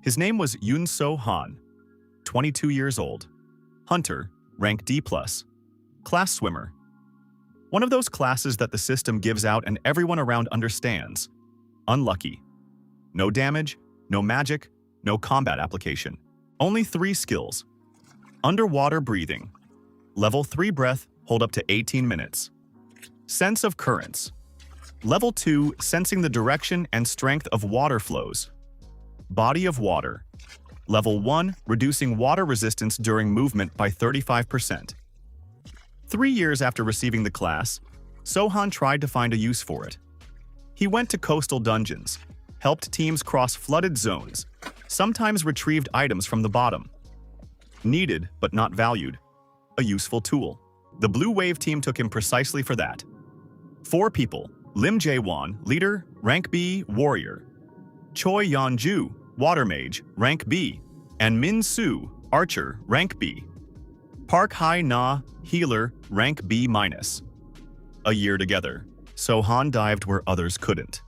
His name was Yun So Han, 22 years old. Hunter, rank D+. Class swimmer. One of those classes that the system gives out and everyone around understands. Unlucky. No damage, no magic, no combat application. Only 3 skills. Underwater breathing. Level 3 breath, hold up to 18 minutes. Sense of currents. Level 2, sensing the direction and strength of water flows. Body of water. Level 1, reducing water resistance during movement by 35%. 3 years after receiving the class, Sohan tried to find a use for it. He went to coastal dungeons, helped teams cross flooded zones, sometimes retrieved items from the bottom. Needed, but not valued. A useful tool. The Blue Wave team took him precisely for that. 4 people: Lim Jae-won, leader, rank B, warrior; Choi Yeon-ju, water mage, rank B; and Min Soo, archer, rank B. Park Hae-na, healer, rank B-. A year together, Sohan dived where others couldn't.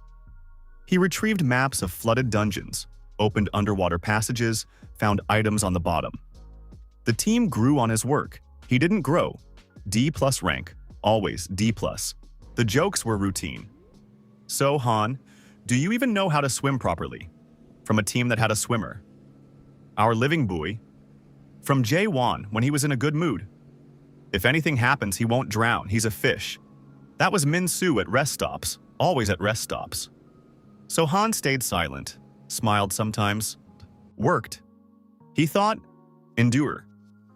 He retrieved maps of flooded dungeons, opened underwater passages, found items on the bottom. The team grew on his work. He didn't grow. D+ rank, always D+. The jokes were routine. So, Han, do you even know how to swim properly? From a team that had a swimmer. Our living buoy. From Jae-won when he was in a good mood. If anything happens, he won't drown, he's a fish. That was Min Soo at rest stops, always at rest stops. So Han stayed silent, smiled sometimes, worked. He thought, endure.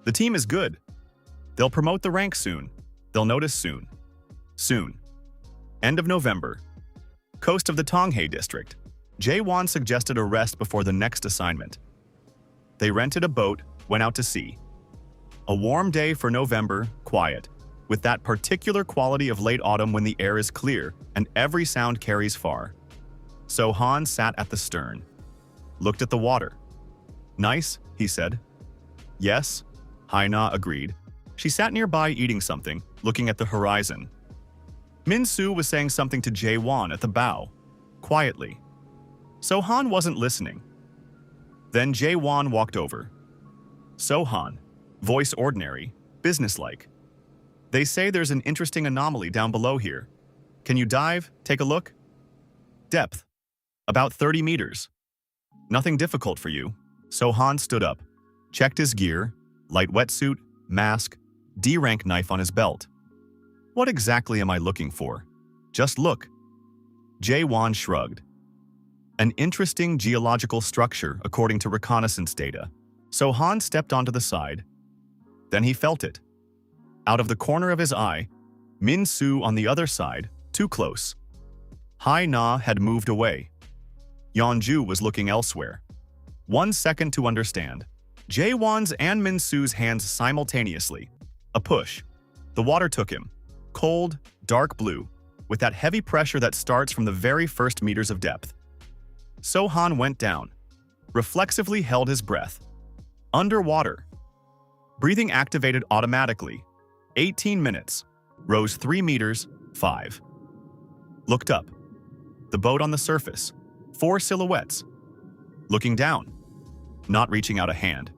The team is good. They'll promote the rank soon. They'll notice soon. Soon. End of November. Coast of the Tonghae district. Jae-won suggested a rest before the next assignment. They rented a boat, went out to sea. A warm day for November, quiet, with that particular quality of late autumn when the air is clear and every sound carries far. So Han sat at the stern, looked at the water. Nice, he said. Yes, Hae-na agreed. She sat nearby eating something, looking at the horizon. Min Soo was saying something to Jae-won at the bow, quietly. So Han wasn't listening. Then Jae-won walked over. So Han, voice ordinary, businesslike. They say there's an interesting anomaly down below here. Can you dive? Take a look? Depth. About 30 meters. Nothing difficult for you. So Han stood up, checked his gear, light wetsuit, mask, D-rank knife on his belt. What exactly am I looking for? Just look. Jae-won shrugged. An interesting geological structure according to reconnaissance data. So Han stepped onto the side. Then he felt it. Out of the corner of his eye, Min Soo on the other side, too close. Hae-na had moved away. Yeon-ju was looking elsewhere. 1 second to understand. Jae-won's and Min Soo's hands simultaneously. A push. The water took him. Cold, dark blue, with that heavy pressure that starts from the very first meters of depth. So Han went down, reflexively held his breath. Underwater. Breathing activated automatically. 18 minutes. Rose 3 meters, 5. Looked up. The boat on the surface. 4 silhouettes. Looking down. Not reaching out a hand.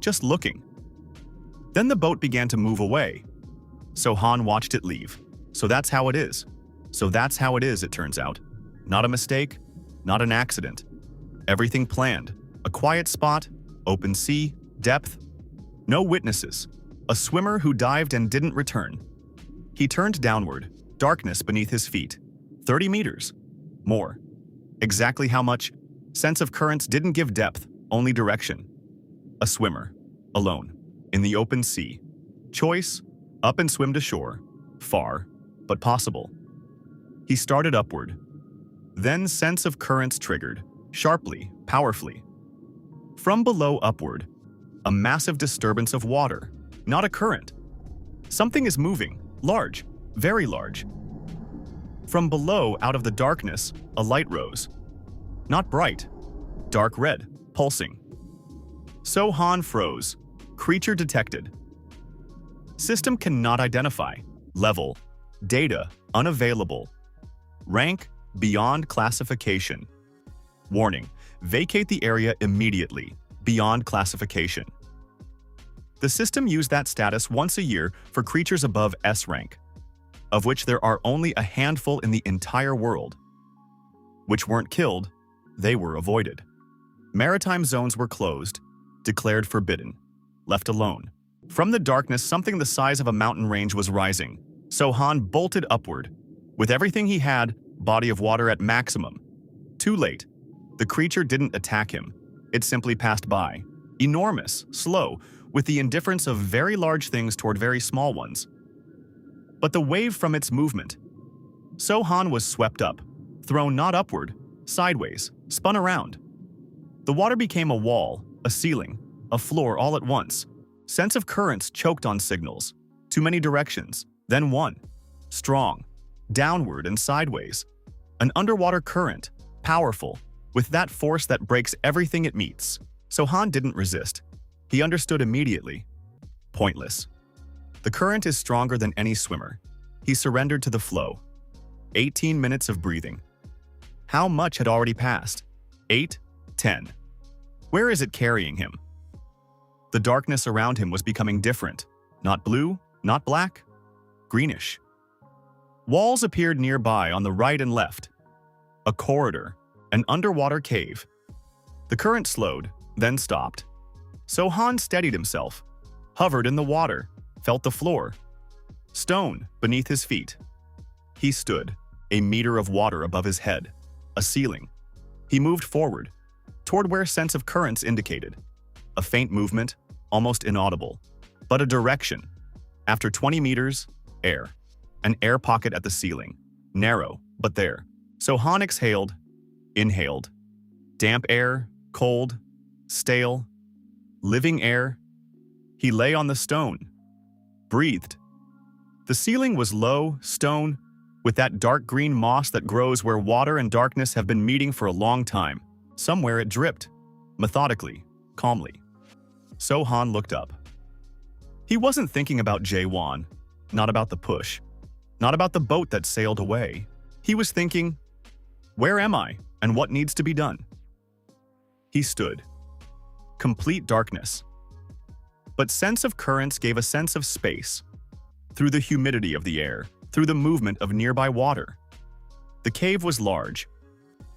Just looking. Then the boat began to move away. So Han watched it leave. So that's how it is. So that's how it is, it turns out. Not a mistake, not an accident. Everything planned. A quiet spot, open sea, depth. No witnesses. A swimmer who dived and didn't return. He turned downward, darkness beneath his feet. 30 meters. More. Exactly how much? Sense of currents didn't give depth, only direction. A swimmer. Alone. In the open sea. Choice, up and swim to shore. Far, but possible. He started upward. Then sense of currents triggered, sharply, powerfully. From below upward, a massive disturbance of water, not a current. Something is moving, large, very large. From below, out of the darkness, a light rose. Not bright, dark red, pulsing. So Han froze. Creature detected. System cannot identify. Level. Data unavailable. Rank beyond classification. Warning. vacate the area immediately, beyond classification. The system used that status once a year for creatures above S rank, of which there are only a handful in the entire world. Which weren't killed, they were avoided. Maritime zones were closed, declared forbidden, left alone. From the darkness, something the size of a mountain range was rising, so Han bolted upward. With everything he had, body of water at maximum. Too late. The creature didn't attack him. It simply passed by. Enormous, slow, with the indifference of very large things toward very small ones. But the wave from its movement. So Han was swept up, thrown not upward, sideways, spun around. The water became a wall, a ceiling, a floor all at once. Sense of currents choked on signals. Too many directions, then one. Strong, downward and sideways. An underwater current, powerful, with that force that breaks everything it meets. So Han didn't resist. He understood immediately. Pointless. The current is stronger than any swimmer. He surrendered to the flow. 18 minutes of breathing. How much had already passed? 8, 10. Where is it carrying him? The darkness around him was becoming different. Not blue, not black, greenish. Walls appeared nearby on the right and left. A corridor, an underwater cave. The current slowed, then stopped. So Han steadied himself, hovered in the water, felt the floor. Stone beneath his feet. He stood, a meter of water above his head, a ceiling. He moved forward, toward where sense of currents indicated. A faint movement, almost inaudible, but a direction. After 20 meters, air. An air pocket at the ceiling. Narrow, but there. So Han exhaled, inhaled. Damp air, cold, stale, living air. He lay on the stone, breathed. The ceiling was low, stone, with that dark green moss that grows where water and darkness have been meeting for a long time. Somewhere it dripped, methodically, calmly. So Han looked up. He wasn't thinking about Jae-won, not about the push, not about the boat that sailed away. He was thinking, where am I and what needs to be done? He stood. Complete darkness. But sense of currents gave a sense of space. Through the humidity of the air, through the movement of nearby water. The cave was large.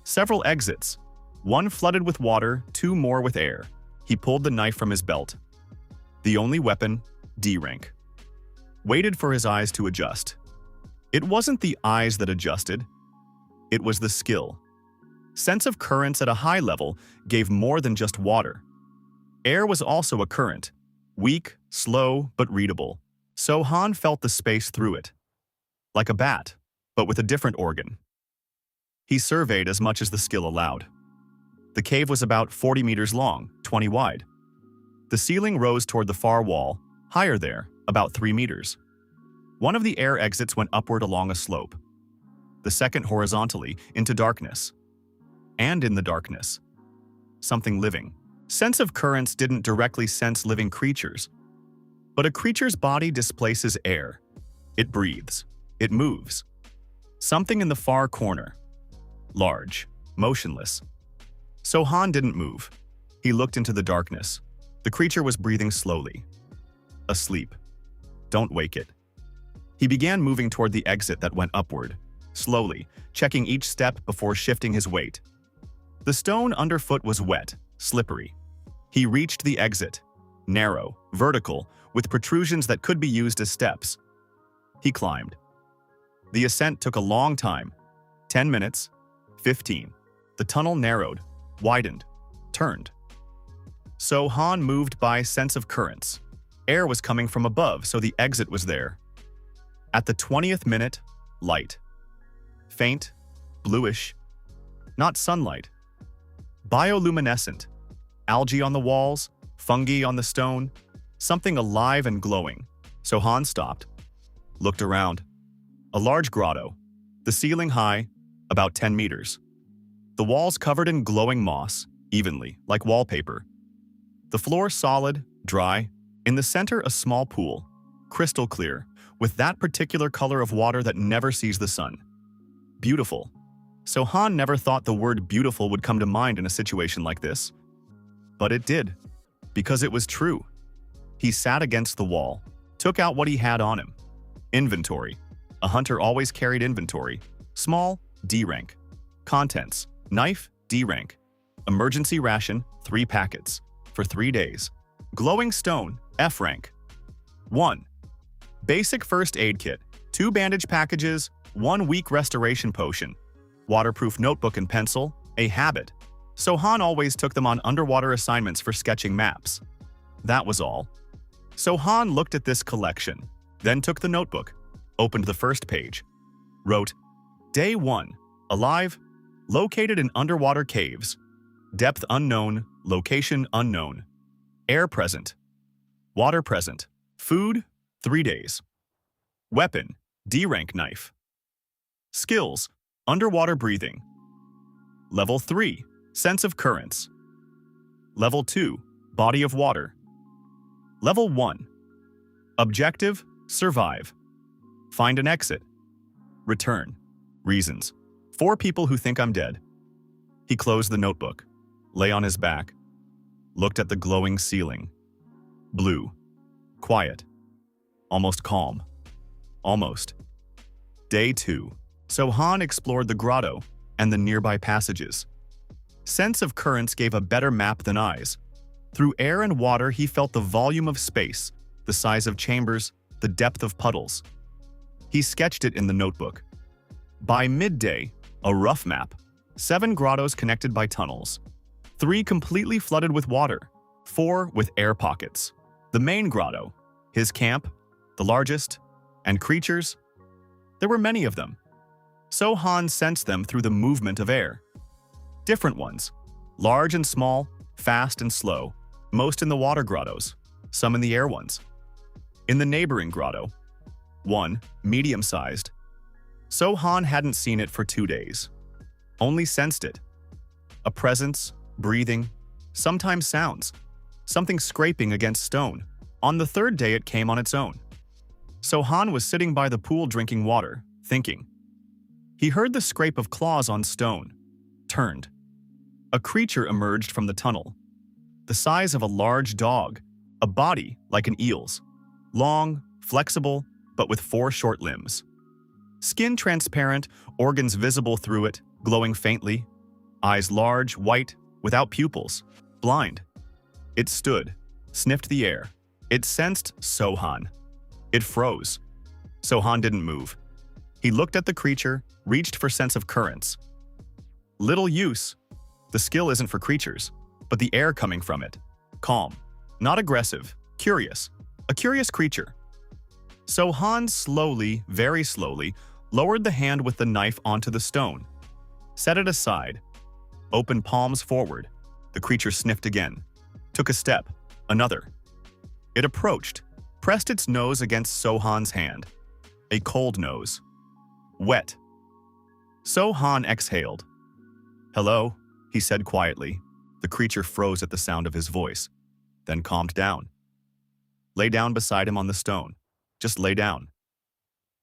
Several exits. One flooded with water, two more with air. He pulled the knife from his belt. The only weapon, D rank. Waited for his eyes to adjust. It wasn't the eyes that adjusted. It was the skill. Sense of currents at a high level gave more than just water. Air was also a current. Weak, slow, but readable. So Han felt the space through it. Like a bat, but with a different organ. He surveyed as much as the skill allowed. The cave was about 40 meters long, 20 wide. The ceiling rose toward the far wall, higher there, about 3 meters. One of the air exits went upward along a slope. The second horizontally, into darkness. And in the darkness, something living. Sense of currents didn't directly sense living creatures. But a creature's body displaces air. It breathes. It moves. Something in the far corner. Large, motionless. So Han didn't move. He looked into the darkness. The creature was breathing slowly. Asleep. Don't wake it. He began moving toward the exit that went upward, slowly, checking each step before shifting his weight. The stone underfoot was wet, slippery. He reached the exit, narrow, vertical, with protrusions that could be used as steps. He climbed. The ascent took a long time, 10 minutes, 15. The tunnel narrowed, widened, turned. So Han moved by sense of currents. Air was coming from above, so the exit was there. At the 20th minute, light. Faint, bluish, not sunlight. Bioluminescent. Algae on the walls, fungi on the stone, something alive and glowing. So Han stopped, looked around. A large grotto, the ceiling high, about 10 meters. The walls covered in glowing moss, evenly, like wallpaper. The floor solid, dry. In the center, a small pool, crystal clear, with that particular color of water that never sees the sun. Beautiful. So Han never thought the word beautiful would come to mind in a situation like this. But it did, because it was true. He sat against the wall, took out what he had on him. Inventory. A hunter always carried inventory. Small, D rank. Contents. Knife, D rank. Emergency ration, 3 packets. For 3 days. Glowing stone, F rank. 1. Basic first aid kit. 2 bandage packages, 1 week restoration potion. Waterproof notebook and pencil, a habit. So Han always took them on underwater assignments for sketching maps. That was all. So Han looked at this collection, then took the notebook, opened the first page, wrote, Day 1, alive, located in underwater caves, depth unknown, location unknown, air present, water present, food, 3 days. Weapon, D-rank knife. Skills, underwater breathing. Level 3, sense of currents. Level 2, body of water. Level 1, objective, survive. Find an exit. Return. Reasons. 4 people who think I'm dead. He closed the notebook, lay on his back, looked at the glowing ceiling. Blue. Quiet. Almost calm. Almost. Day 2. So Han explored the grotto and the nearby passages. Sense of currents gave a better map than eyes. Through air and water, he felt the volume of space, the size of chambers, the depth of puddles. He sketched it in the notebook. By midday, a rough map. 7 grottos connected by tunnels. 3 completely flooded with water. 4 with air pockets. The main grotto, his camp, the largest, and creatures. There were many of them. So Han sensed them through the movement of air. Different ones, large and small, fast and slow, most in the water grottos, some in the air ones. In the neighboring grotto, one, medium-sized. So Han hadn't seen it for 2 days. Only sensed it. A presence, breathing, sometimes sounds, something scraping against stone. On the 3rd day it came on its own. So Han was sitting by the pool drinking water, thinking. He heard the scrape of claws on stone, turned. A creature emerged from the tunnel, the size of a large dog, a body like an eel's, long, flexible, but with 4 short limbs. Skin transparent, organs visible through it, glowing faintly, eyes large, white, without pupils, blind. It stood, sniffed the air. It sensed Sohan. It froze. Sohan didn't move. He looked at the creature, reached for sense of currents. Little use. The skill isn't for creatures, but the air coming from it. Calm. Not aggressive. Curious. A curious creature. So Han slowly, very slowly, lowered the hand with the knife onto the stone. Set it aside. Opened palms forward. The creature sniffed again. Took a step. Another. It approached. Pressed its nose against Sohan's hand. A cold nose. Wet. Sohan exhaled. Hello, he said quietly. The creature froze at the sound of his voice, then calmed down. Lay down beside him on the stone. Just lay down.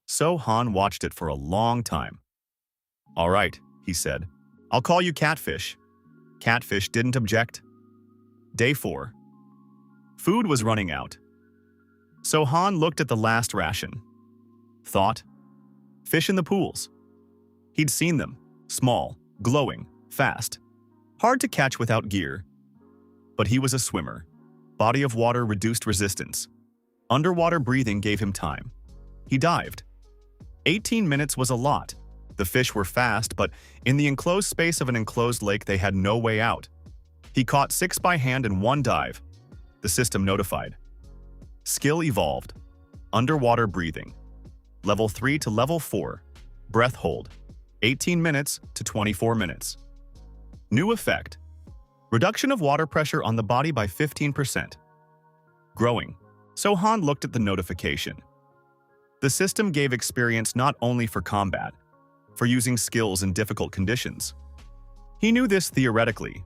Sohan watched it for a long time. All right, he said. I'll call you Catfish. Catfish didn't object. Day 4. Food was running out. Sohan looked at the last ration. Thought. Fish in the pools. He'd seen them. Small, glowing, fast. Hard to catch without gear. But he was a swimmer. Body of water reduced resistance. Underwater breathing gave him time. He dived. 18 minutes was a lot. The fish were fast, but in the enclosed space of an enclosed lake they had no way out. He caught 6 by hand in 1 dive. The system notified. Skill evolved. Underwater breathing. Level 3 to level 4. Breath hold. 18 minutes to 24 minutes. New effect. Reduction of water pressure on the body by 15%. Growing. Sohan looked at the notification. The system gave experience not only for combat, for using skills in difficult conditions. He knew this theoretically.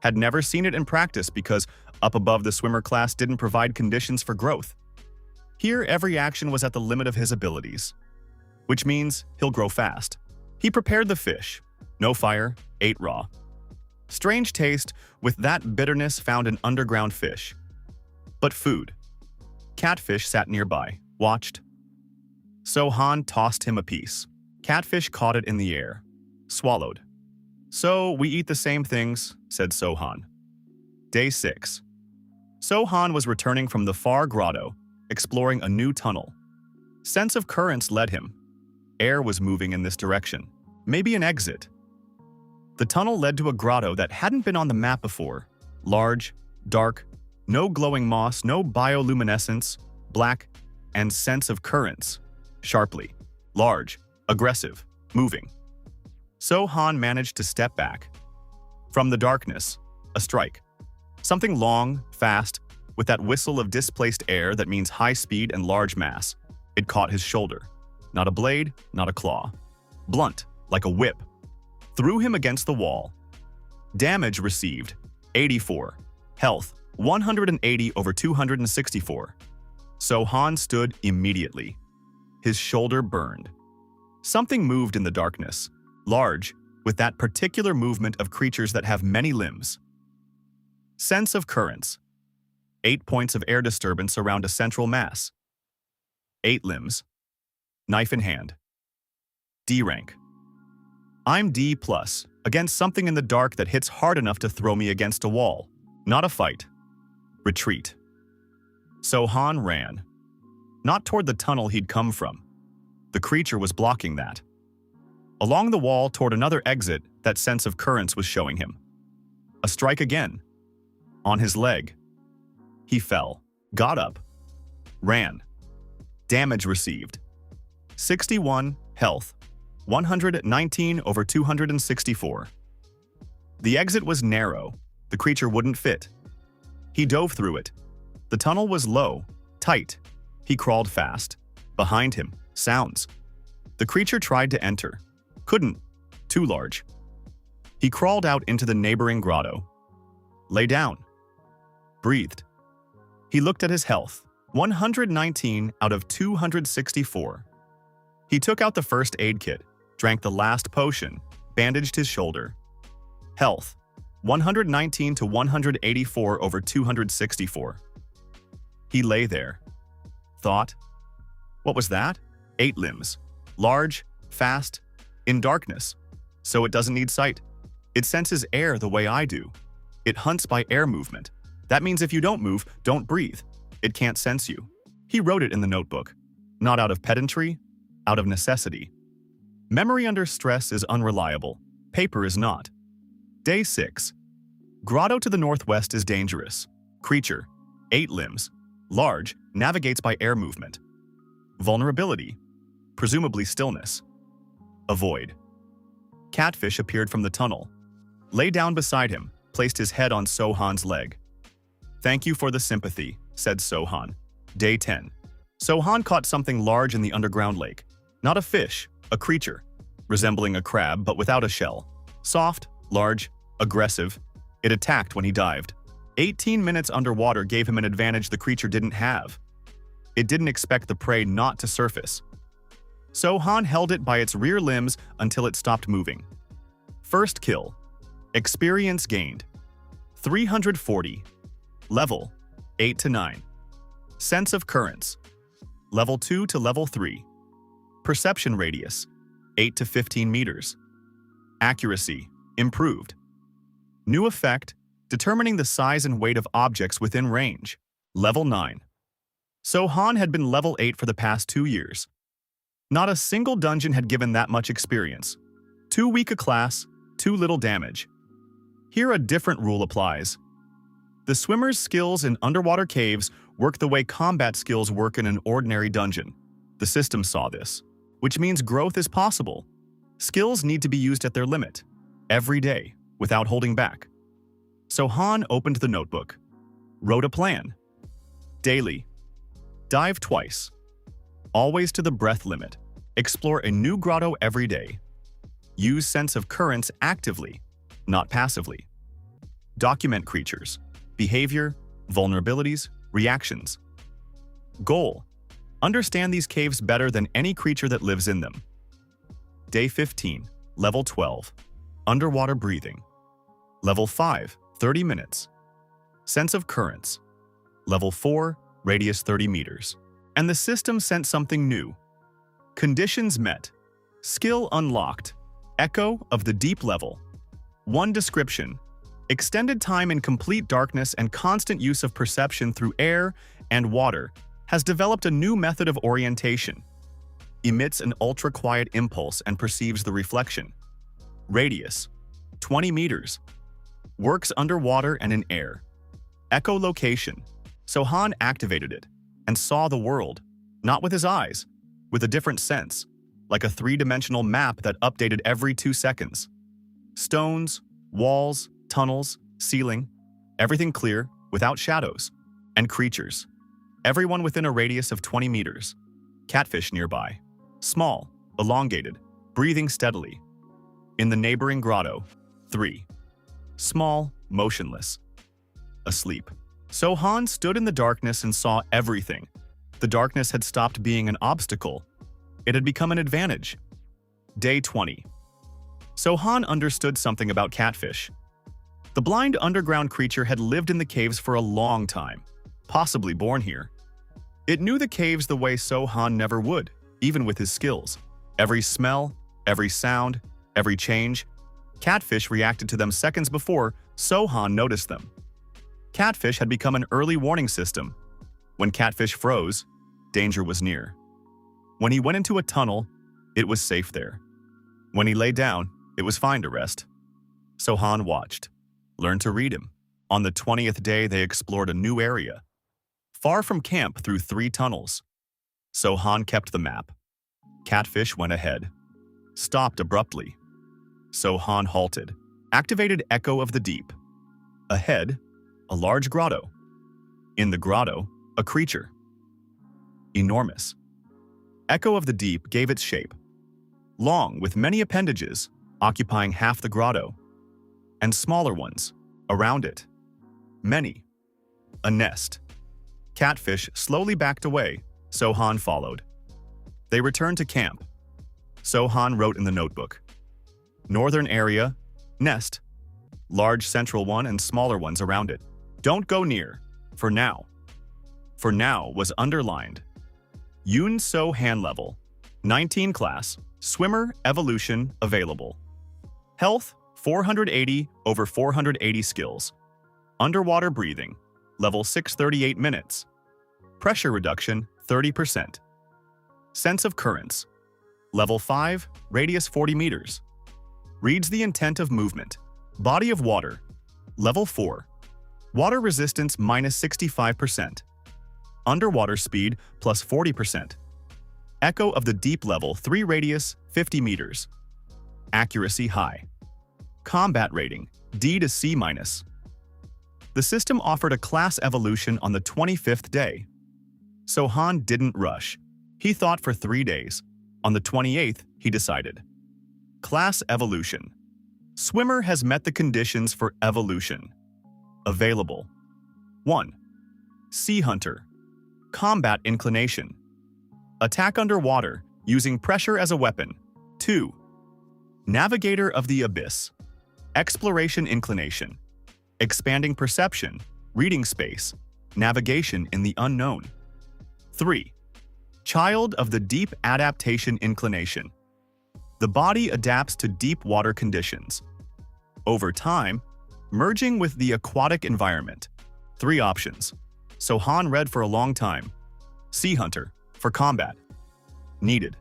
Had never seen it in practice because up above the swimmer class didn't provide conditions for growth. Here, every action was at the limit of his abilities, which means he'll grow fast. He prepared the fish, No fire, ate raw. Strange taste with that bitterness found in underground fish. But food. Catfish sat nearby, watched. So Han tossed him a piece. Catfish caught it in the air, swallowed. So we eat the same things, said Sohan. Day 6. Sohan was returning from the far grotto, exploring a new tunnel. Sense of currents led him. Air was moving in this direction. Maybe an exit. The tunnel led to a grotto that hadn't been on the map before. Large, dark, no glowing moss, no bioluminescence, black, and sense of currents. Sharply, large, aggressive, moving. So Han managed to step back. From the darkness, a strike. Something long, fast, with that whistle of displaced air that means high speed and large mass. It caught his shoulder. Not a blade, not a claw. Blunt, like a whip. Threw him against the wall. Damage received, 84. Health, 180 over 264. So Han stood immediately. His shoulder burned. Something moved in the darkness, large, with that particular movement of creatures that have many limbs. Sense of currents. 8 points of air disturbance around a central mass. 8 limbs. Knife in hand. D rank. I'm D+, against something in the dark that hits hard enough to throw me against a wall. Not a fight. Retreat. So Han ran. Not toward the tunnel he'd come from. The creature was blocking that. Along the wall toward another exit that sense of currents was showing him. A strike again. On his leg. He fell, got up, ran. Damage received. 61, health, 119 over 264. The exit was narrow. The creature wouldn't fit. He dove through it. The tunnel was low, tight. He crawled fast. Behind him, sounds. The creature tried to enter. Couldn't. Too large. He crawled out into the neighboring grotto. Lay down. Breathed. He looked at his health. 119 out of 264. He took out the first aid kit, drank the last potion, bandaged his shoulder. Health. 119 to 184 over 264. He lay there. Thought. What was that? 8 limbs. Large, fast, in darkness. So it doesn't need sight. It senses air the way I do. It hunts by air movement. That means if you don't move, don't breathe. It can't sense you. He wrote it in the notebook. Not out of pedantry, out of necessity. Memory under stress is unreliable. Paper is not. Day 6. Grotto to the northwest is dangerous. Creature. 8 limbs. Large, navigates by air movement. Vulnerability. Presumably stillness. Avoid. Catfish appeared from the tunnel. Lay down beside him, placed his head on Sohan's leg. Thank you for the sympathy, said Sohan. Day 10. Sohan caught something large in the underground lake. Not a fish, a creature. Resembling a crab, but without a shell. Soft, large, aggressive. It attacked when he dived. 18 minutes underwater gave him an advantage the creature didn't have. It didn't expect the prey not to surface. Sohan held it by its rear limbs until it stopped moving. First kill. Experience gained. 340. Level, 8 to 9. Sense of currents, level 2 to level 3. Perception radius, 8 to 15 meters. Accuracy, improved. New effect, determining the size and weight of objects within range, level 9. Sohan had been level 8 for the past 2 years. Not a single dungeon had given that much experience. Too weak a class, too little damage. Here a different rule applies. The swimmer's skills in underwater caves work the way combat skills work in an ordinary dungeon. The system saw this, which means growth is possible. Skills need to be used at their limit, every day, without holding back. So Han opened the notebook, wrote a plan. Daily. Dive twice. Always to the breath limit. Explore a new grotto every day. Use sense of currents actively, not passively. Document creatures. Behavior, vulnerabilities, reactions. Goal. Understand these caves better than any creature that lives in them. Day 15, level 12. Underwater breathing. Level 5, 30 minutes. Sense of currents. Level 4, radius 30 meters. And the system sent something new. Conditions met. Skill unlocked. Echo of the deep level. 1 description. Extended time in complete darkness and constant use of perception through air and water has developed a new method of orientation. Emits an ultra-quiet impulse and perceives the reflection. Radius. 20 meters. Works underwater and in air. Echolocation. Sohan activated it and saw the world, not with his eyes, with a different sense, like a 3-dimensional map that updated every 2 seconds. Stones, walls, tunnels, ceiling, everything clear, without shadows. And creatures. Everyone within a radius of 20 meters. Catfish nearby. Small, elongated, breathing steadily. In the neighboring grotto. 3. Small, motionless. Asleep. Sohan stood in the darkness and saw everything. The darkness had stopped being an obstacle. It had become an advantage. Day 20. Sohan understood something about catfish. The blind underground creature had lived in the caves for a long time, possibly born here. It knew the caves the way Sohan never would, even with his skills. Every smell, every sound, every change. Catfish reacted to them seconds before Sohan noticed them. Catfish had become an early warning system. When catfish froze, danger was near. When he went into a tunnel, it was safe there. When he lay down, it was fine to rest. Sohan watched, learned to read him. On the 20th day, they explored a new area. Far from camp through 3 tunnels. Sohan kept the map. Catfish went ahead. Stopped abruptly. Sohan halted. Activated Echo of the Deep. Ahead, a large grotto. In the grotto, a creature. Enormous. Echo of the Deep gave its shape. Long, with many appendages, occupying half the grotto. And smaller ones, around it. Many. A nest. Catfish slowly backed away. Sohan followed. They returned to camp. Sohan wrote in the notebook. Northern area, nest. Large central one and smaller ones around it. Don't go near, for now. For now was underlined. Yoon So hand level. 19 class, swimmer, evolution, available. Health, 480 over 480 skills. Underwater breathing, level 638 minutes. Pressure reduction, 30%. Sense of currents, level 5, radius 40 meters. Reads the intent of movement. Body of water, level 4. Water resistance minus 65%. Underwater speed plus 40%. Echo of the deep level 3 radius 50 meters. Accuracy high. Combat rating D to C-. The system offered a class evolution on the 25th day. Sohan didn't rush. He thought for 3 days. On the 28th, he decided. Class evolution. Swimmer has met the conditions for evolution. Available. 1. Sea Hunter. Combat inclination. Attack underwater, using pressure as a weapon. 2. Navigator of the Abyss. Exploration inclination. Expanding perception, reading space, navigation in the unknown. 3. Child of the Deep adaptation inclination. The body adapts to deep water conditions. Over time, merging with the aquatic environment. 3 options. Sohan read for a long time. Sea Hunter, for combat. Needed.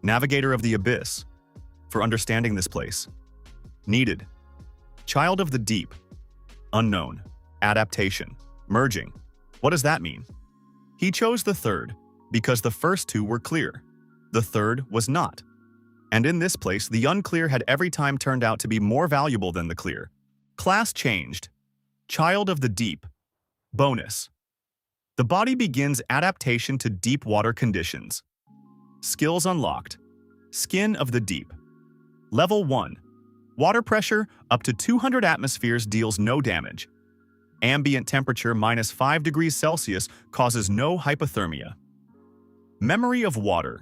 Navigator of the Abyss, for understanding this place. Needed. Child of the Deep. Unknown. Adaptation. Merging. What does that mean? He chose the third, because the first 2 were clear. The third was not. And in this place, the unclear had every time turned out to be more valuable than the clear. Class changed. Child of the Deep. Bonus. The body begins adaptation to deep water conditions. Skills unlocked. Skin of the Deep. Level 1. Water pressure up to 200 atmospheres deals no damage. Ambient temperature minus 5 degrees Celsius causes no hypothermia. Memory of water.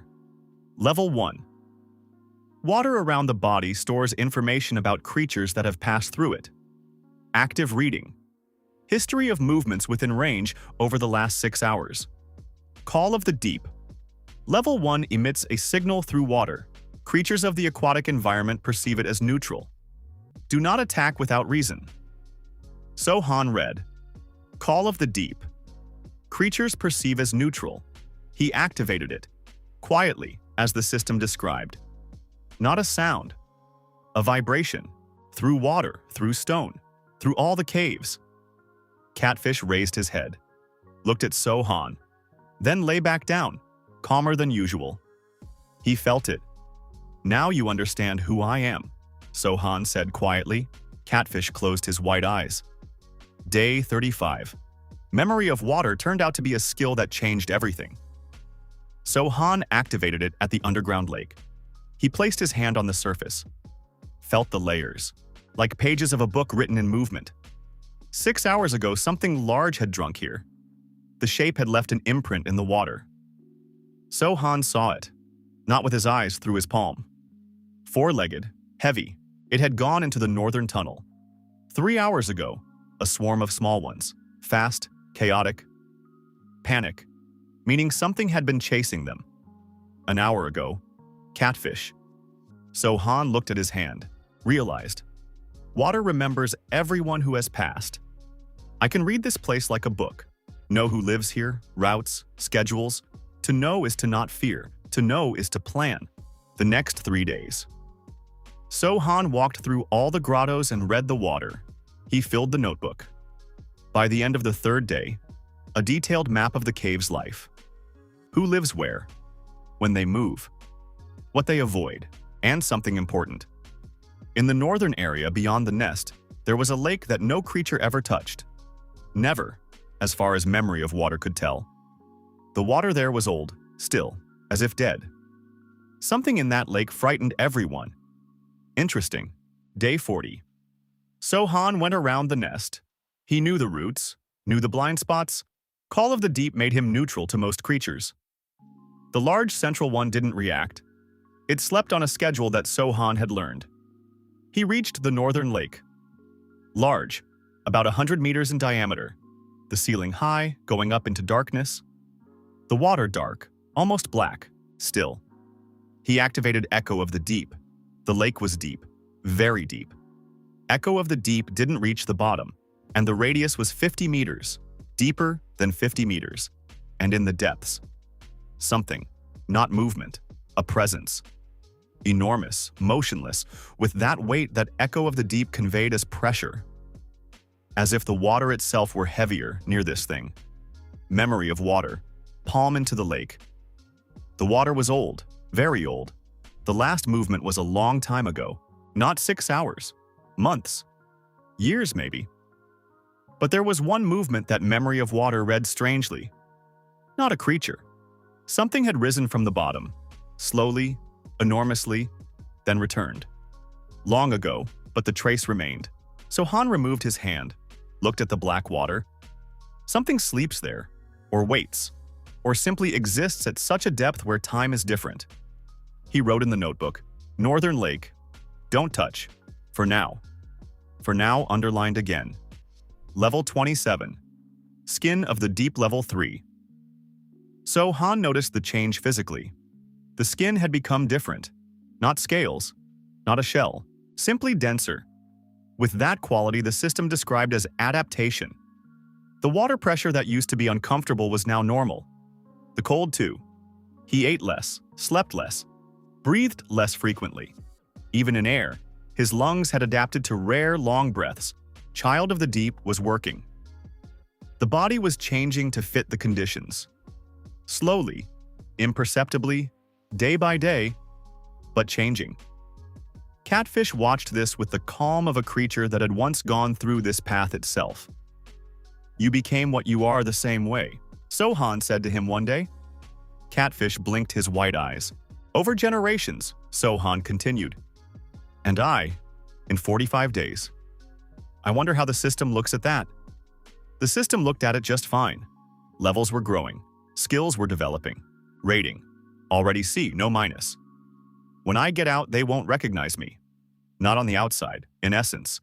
Level 1. Water around the body stores information about creatures that have passed through it. Active reading. History of movements within range over the last 6 hours. Call of the deep. Level 1 emits a signal through water. Creatures of the aquatic environment perceive it as neutral. Do not attack without reason. Sohan read. Call of the deep. Creatures perceive as neutral. He activated it, quietly, as the system described. Not a sound. A vibration. Through water, through stone, through all the caves. Catfish raised his head, looked at Sohan, then lay back down, calmer than usual. He felt it. Now you understand who I am, Sohan said quietly. Catfish closed his white eyes. Day 35. Memory of water turned out to be a skill that changed everything. Sohan activated it at the underground lake. He placed his hand on the surface, felt the layers, like pages of a book written in movement. 6 hours ago, something large had drunk here. The shape had left an imprint in the water. Sohan saw it, not with his eyes, through his palm. Four-legged, heavy, it had gone into the northern tunnel. 3 hours ago, a swarm of small ones, fast, chaotic. Panic, meaning something had been chasing them. An hour ago, catfish. Sohan looked at his hand, realized. Water remembers everyone who has passed. I can read this place like a book. Know who lives here, routes, schedules. To know is to not fear. To know is to plan. The next 3 days. Sohan walked through all the grottos and read the water. He filled the notebook. By the end of the 3rd day, a detailed map of the cave's life. Who lives where, when they move, what they avoid, and something important. In the northern area beyond the nest, there was a lake that no creature ever touched. Never, as far as memory of water could tell. The water there was old, still, as if dead. Something in that lake frightened everyone. Interesting. Day 40. Sohan went around the nest. He knew the routes, knew the blind spots. Call of the deep made him neutral to most creatures. The large central one didn't react. It slept on a schedule that Sohan had learned. He reached the northern lake. Large, about 100 meters in diameter. The ceiling high, going up into darkness. The water dark, almost black, still. He activated Echo of the Deep. The lake was deep, very deep. Echo of the Deep didn't reach the bottom, and the radius was 50 meters, deeper than 50 meters, and in the depths. Something, not movement, a presence. Enormous, motionless, with that weight that Echo of the Deep conveyed as pressure. As if the water itself were heavier near this thing. Memory of water, palm into the lake. The water was old, very old. The last movement was a long time ago, not 6 hours, months, years maybe. But there was one movement that memory of water read strangely. Not a creature. Something had risen from the bottom, slowly, enormously, then returned. Long ago, but the trace remained. Sohan removed his hand, looked at the black water. Something sleeps there, or waits, or simply exists at such a depth where time is different. He wrote in the notebook, Northern Lake, don't touch, for now. For now, underlined again. Level 27, Skin of the Deep Level 3. Sohan noticed the change physically. The skin had become different. Not scales, not a shell, simply denser. With that quality, the system described as adaptation. The water pressure that used to be uncomfortable was now normal. The cold too. He ate less, slept less, breathed less frequently. Even in air, his lungs had adapted to rare, long breaths. Child of the Deep was working. The body was changing to fit the conditions. Slowly, imperceptibly, day by day, but changing. Catfish watched this with the calm of a creature that had once gone through this path itself. You became what you are the same way, Sohan said to him one day. Catfish blinked his white eyes. Over generations, Sohan continued. And I, in 45 days. I wonder how the system looks at that. The system looked at it just fine. Levels were growing. Skills were developing. Rating. Already C, no minus. When I get out, they won't recognize me. Not on the outside, in essence.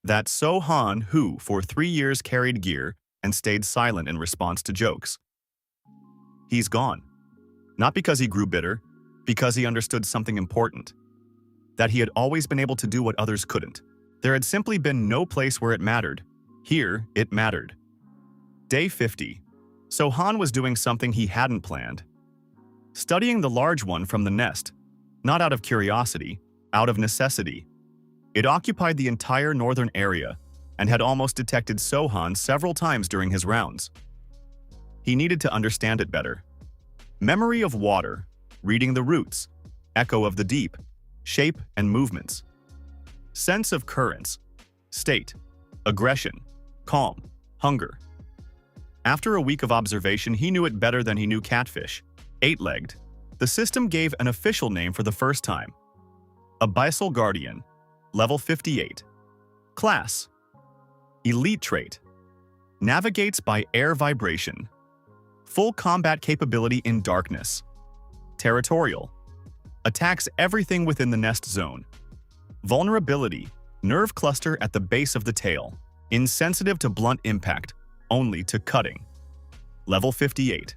That So-han, who for 3 years carried gear and stayed silent in response to jokes. He's gone. Not because he grew bitter, because he understood something important. That he had always been able to do what others couldn't. There had simply been no place where it mattered. Here, it mattered. Day 50. So-han was doing something he hadn't planned. Studying the large one from the nest, not out of curiosity, out of necessity. It occupied the entire northern area and had almost detected So-han several times during his rounds. He needed to understand it better. Memory of water, reading the roots, echo of the deep, shape and movements. Sense of currents, state, aggression, calm, hunger. After a week of observation, he knew it better than he knew catfish. 8-legged. The system gave an official name for the first time. Abyssal Guardian, level 58. Class: Elite trait. Navigates by air vibration. Full combat capability in darkness. Territorial. Attacks everything within the nest zone. Vulnerability. Nerve cluster at the base of the tail. Insensitive to blunt impact, only to cutting. Level 58.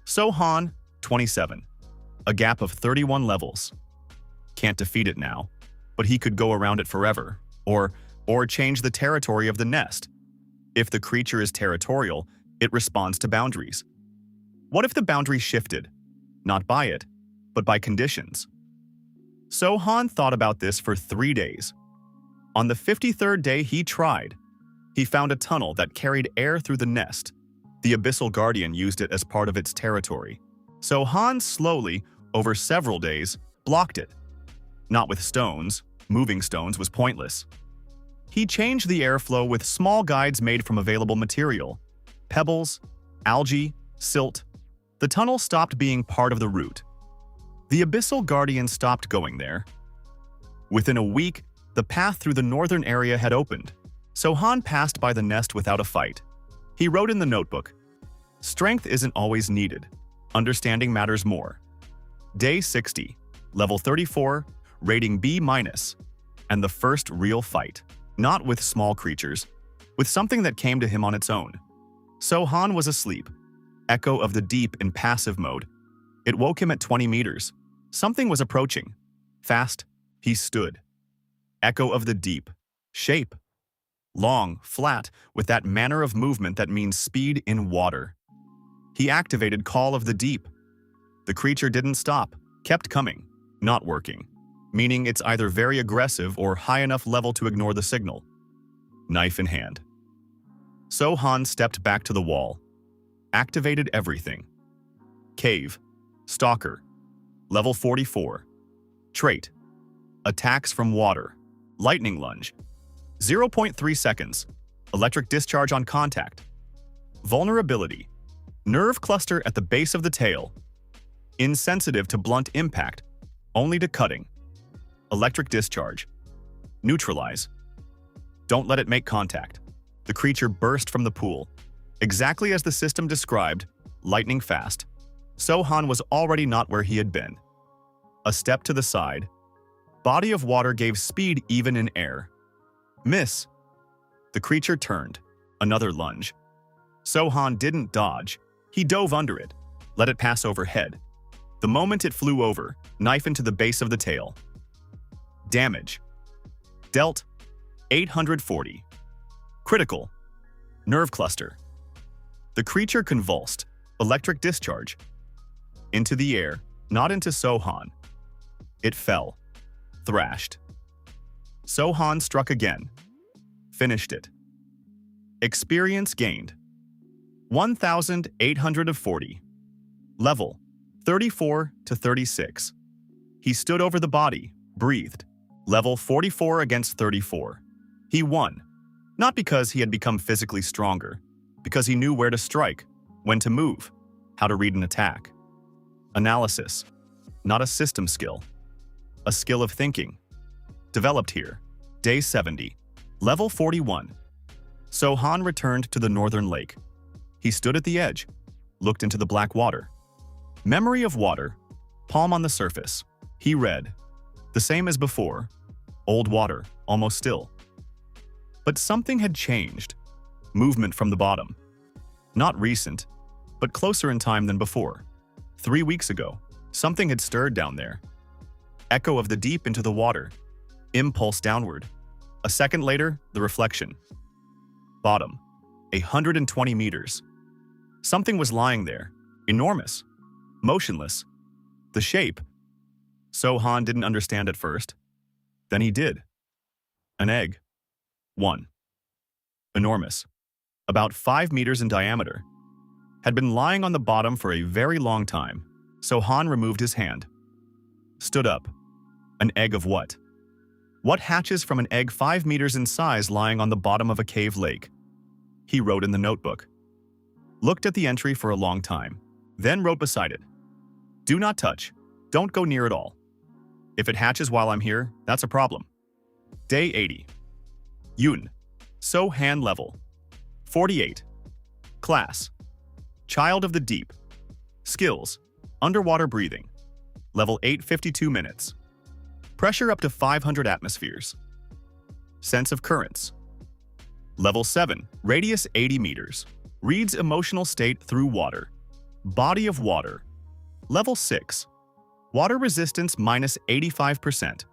So-han, 27. A gap of 31 levels. Can't defeat it now, but he could go around it forever, or change the territory of the nest. If the creature is territorial, it responds to boundaries. What if the boundary shifted? Not by it, but by conditions. So-han thought about this for 3 days. On the 53rd day, he tried. He found a tunnel that carried air through the nest. The Abyssal Guardian used it as part of its territory. So-han slowly, over several days, blocked it. Not with stones. Moving stones was pointless. He changed the airflow with small guides made from available material. Pebbles, algae, silt. The tunnel stopped being part of the route. The Abyssal Guardian stopped going there. Within a week, the path through the northern area had opened. So-han passed by the nest without a fight. He wrote in the notebook, "Strength isn't always needed. Understanding matters more." Day 60, level 34, rating B-, and the first real fight. Not with small creatures, with something that came to him on its own. So-han was asleep. Echo of the deep in passive mode. It woke him at 20 meters. Something was approaching. Fast, he stood. Echo of the deep. Shape. Long, flat, with that manner of movement that means speed in water. He activated Call of the Deep. The creature didn't stop, kept coming, not working, meaning it's either very aggressive or high enough level to ignore the signal. Knife in hand. So-han stepped back to the wall. Activated everything. Cave. Stalker. Level 44. Trait. Attacks from water. Lightning lunge. 0.3 seconds. Electric discharge on contact. Vulnerability. Nerve cluster at the base of the tail. Insensitive to blunt impact, only to cutting. Electric discharge. Neutralize. Don't let it make contact. The creature burst from the pool. Exactly as the system described, lightning fast. So-han was already not where he had been. A step to the side. Body of water gave speed even in air. Miss. The creature turned. Another lunge. So-han didn't dodge. He dove under it, let it pass overhead. The moment it flew over, knife into the base of the tail. Damage. Dealt 840. Critical. Nerve cluster. The creature convulsed. Electric discharge. Into the air, not into So-han. It fell. Thrashed. So-han struck again. Finished it. Experience gained. 1,840. Level 34 to 36. He stood over the body, breathed. Level 44 against 34. He won. Not because he had become physically stronger, because he knew where to strike, when to move, how to read an attack. Analysis. Not a system skill. A skill of thinking. Developed here. Day 70. Level 41. So-han returned to the northern lake. He stood at the edge, looked into the black water. Memory of water, palm on the surface, He read, the same as before, old water, almost still. But something had changed. Movement from the bottom. Not recent, but closer in time than before. 3 weeks ago, something had stirred down there. Echo of the deep into the water. Impulse downward. A second later, the reflection. Bottom. 120 meters. Something was lying there. Enormous. Motionless. The shape. So-han didn't understand at first. Then he did. An egg. 1. Enormous. About 5 meters in diameter. Had been lying on the bottom for a very long time. So-han removed his hand. Stood up. An egg of what? What hatches from an egg 5 meters in size lying on the bottom of a cave lake? He wrote in the notebook. Looked at the entry for a long time. Then wrote beside it. Do not touch. Don't go near at all. If it hatches while I'm here, that's a problem. Day 80. Yun. So hand level. 48. Class. Child of the deep. Skills. Underwater breathing. Level 8, 52 minutes. Pressure up to 500 atmospheres. Sense of currents. Level 7. Radius 80 meters. Reads emotional state through water. Body of water. Level 6. Water resistance minus 85%.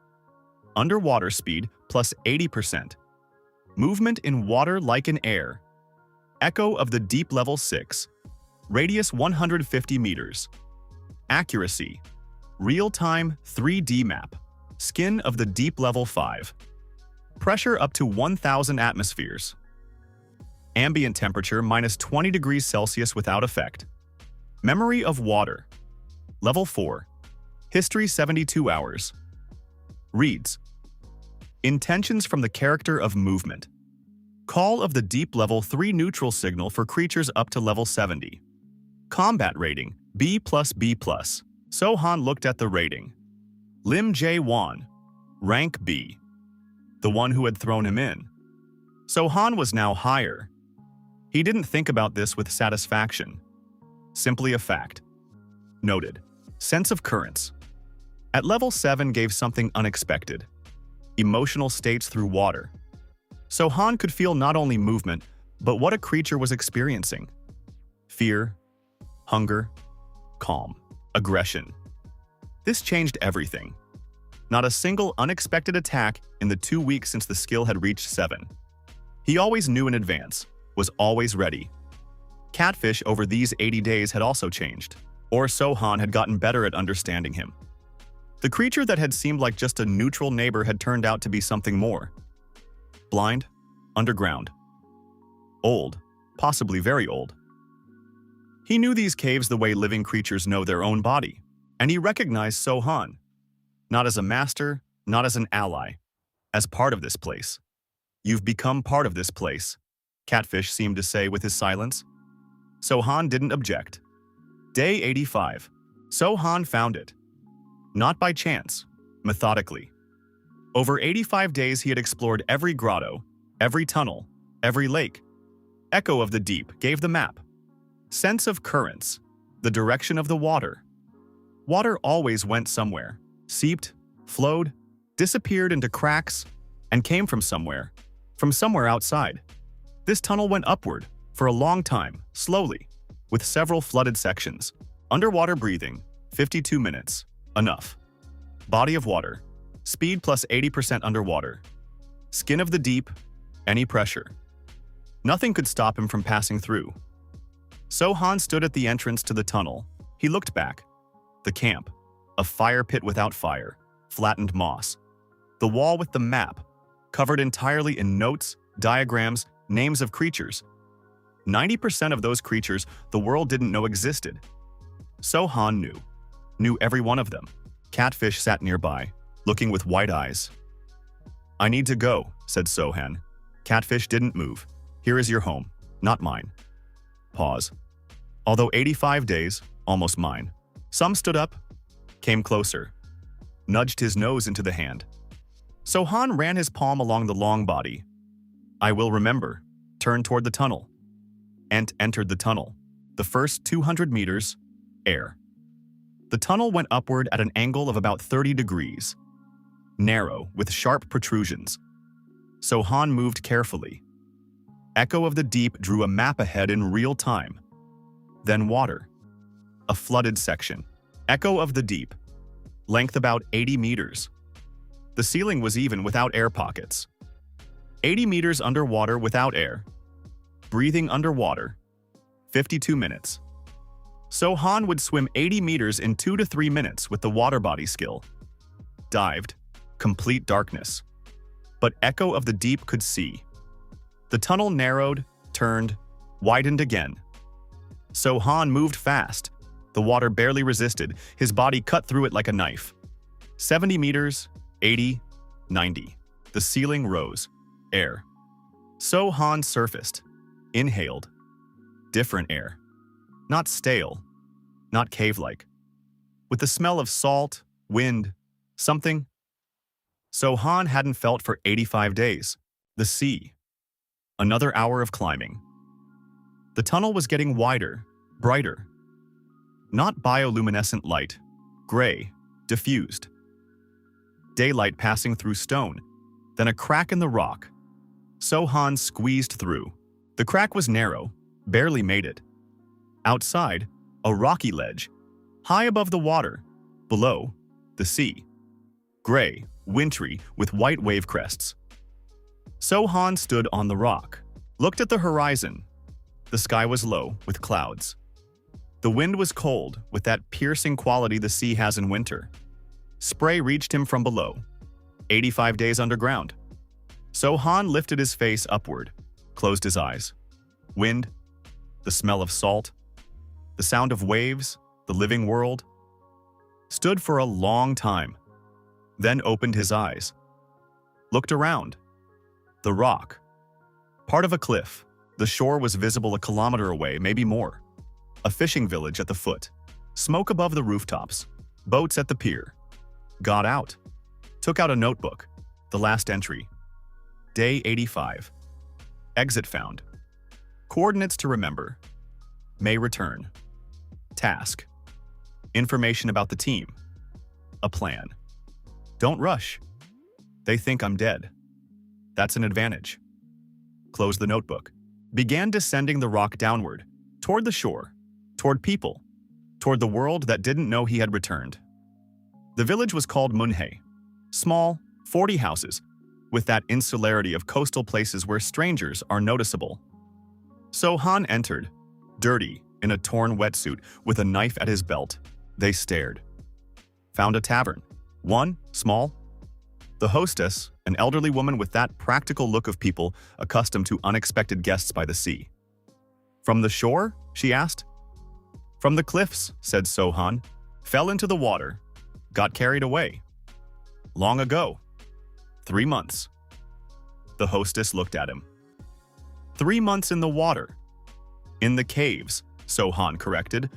Underwater speed plus 80%. Movement in water like in air. Echo of the deep level 6. Radius 150 meters. Accuracy. Real-time 3D map. Skin of the deep level 5. Pressure up to 1,000 atmospheres. Ambient temperature minus 20 degrees Celsius without effect. Memory of water. Level 4. History 72 hours. Reads. Intentions from the character of movement. Call of the deep level 3 neutral signal for creatures up to level 70. Combat rating B++. So-han looked at the rating. Lim Jae-won. Rank B. The one who had thrown him in. So-han was now higher. He didn't think about this with satisfaction. Simply a fact. Noted. Sense of currents. At level 7 gave something unexpected. Emotional states through water. So-han could feel not only movement, but what a creature was experiencing. Fear, hunger, calm, aggression. This changed everything. Not a single unexpected attack in the 2 weeks since the skill had reached 7. He always knew in advance, was always ready. Catfish over these 80 days had also changed, or So-han had gotten better at understanding him. The creature that had seemed like just a neutral neighbor had turned out to be something more. Blind, underground. Old, possibly very old. He knew these caves the way living creatures know their own body, and he recognized So-han. Not as a master, not as an ally, as part of this place. You've become part of this place, Catfish seemed to say with his silence. So-han didn't object. Day 85. So-han found it. Not by chance, methodically. Over 85 days he had explored every grotto, every tunnel, every lake. Echo of the deep gave the map. Sense of currents, the direction of the water. Water always went somewhere, seeped, flowed, disappeared into cracks, and came from somewhere outside. This tunnel went upward, for a long time, slowly, with several flooded sections. Underwater breathing, 52 minutes. Enough. Body of water. Speed plus 80% underwater. Skin of the deep. Any pressure. Nothing could stop him from passing through. So-han stood at the entrance to the tunnel. He looked back. The camp. A fire pit without fire. Flattened moss. The wall with the map. Covered entirely in notes, diagrams, names of creatures. 90% of those creatures the world didn't know existed. So-han knew every one of them. Catfish sat nearby, looking with wide eyes. I need to go, said So-han. Catfish didn't move. Here is your home, not mine. Pause. Although 85 days, almost mine. Some stood up, came closer, nudged his nose into the hand. So-han ran his palm along the long body. I will remember, turned toward the tunnel. Ent entered the tunnel. The first 200 meters, air. The tunnel went upward at an angle of about 30 degrees, narrow with sharp protrusions. So Han moved carefully. Echo of the Deep drew a map ahead in real time. Then water. A flooded section. Echo of the Deep. Length about 80 meters. The ceiling was even without air pockets. 80 meters underwater without air. Breathing underwater. 52 minutes. So Han would swim 80 meters in 2 to 3 minutes with the water body skill. Dived. Complete darkness. But Echo of the Deep could see. The tunnel narrowed, turned, widened again. So Han moved fast. The water barely resisted. His body cut through it like a knife. 70 meters, 80, 90. The ceiling rose. Air. So Han surfaced. Inhaled. Different air. Not stale. Not cave-like. With the smell of salt, wind, something. So Han hadn't felt for 85 days. The sea. Another hour of climbing. The tunnel was getting wider, brighter. Not bioluminescent light. Gray, diffused. Daylight passing through stone, then a crack in the rock. So Han squeezed through. The crack was narrow, barely made it. Outside, a rocky ledge. High above the water. Below, the sea. Gray, wintry, with white wave crests. So Han stood on the rock, looked at the horizon. The sky was low, with clouds. The wind was cold, with that piercing quality the sea has in winter. Spray reached him from below. 85 days underground. So Han lifted his face upward, closed his eyes. Wind, the smell of salt, the sound of waves, the living world. Stood for a long time, then opened his eyes. Looked around. The rock. Part of a cliff. The shore was visible a kilometer away, maybe more. A fishing village at the foot. Smoke above the rooftops. Boats at the pier. Got out. Took out a notebook. The last entry. Day 85. Exit found. Coordinates to remember. May return. Task. Information about the team. A plan. Don't rush. They think I'm dead. That's an advantage. Close the notebook. Began descending the rock downward, toward the shore, toward people, toward the world that didn't know he had returned. The village was called Manhwa. Small, 40 houses, with that insularity of coastal places where strangers are noticeable. So Han entered, dirty, in a torn wetsuit, with a knife at his belt. They stared. Found a tavern. One, small. The hostess, an elderly woman with that practical look of people accustomed to unexpected guests by the sea. From the shore? She asked. From the cliffs, said So-han. Fell into the water. Got carried away. Long ago. 3 months. The hostess looked at him. 3 months in the water. In the caves, So-han corrected.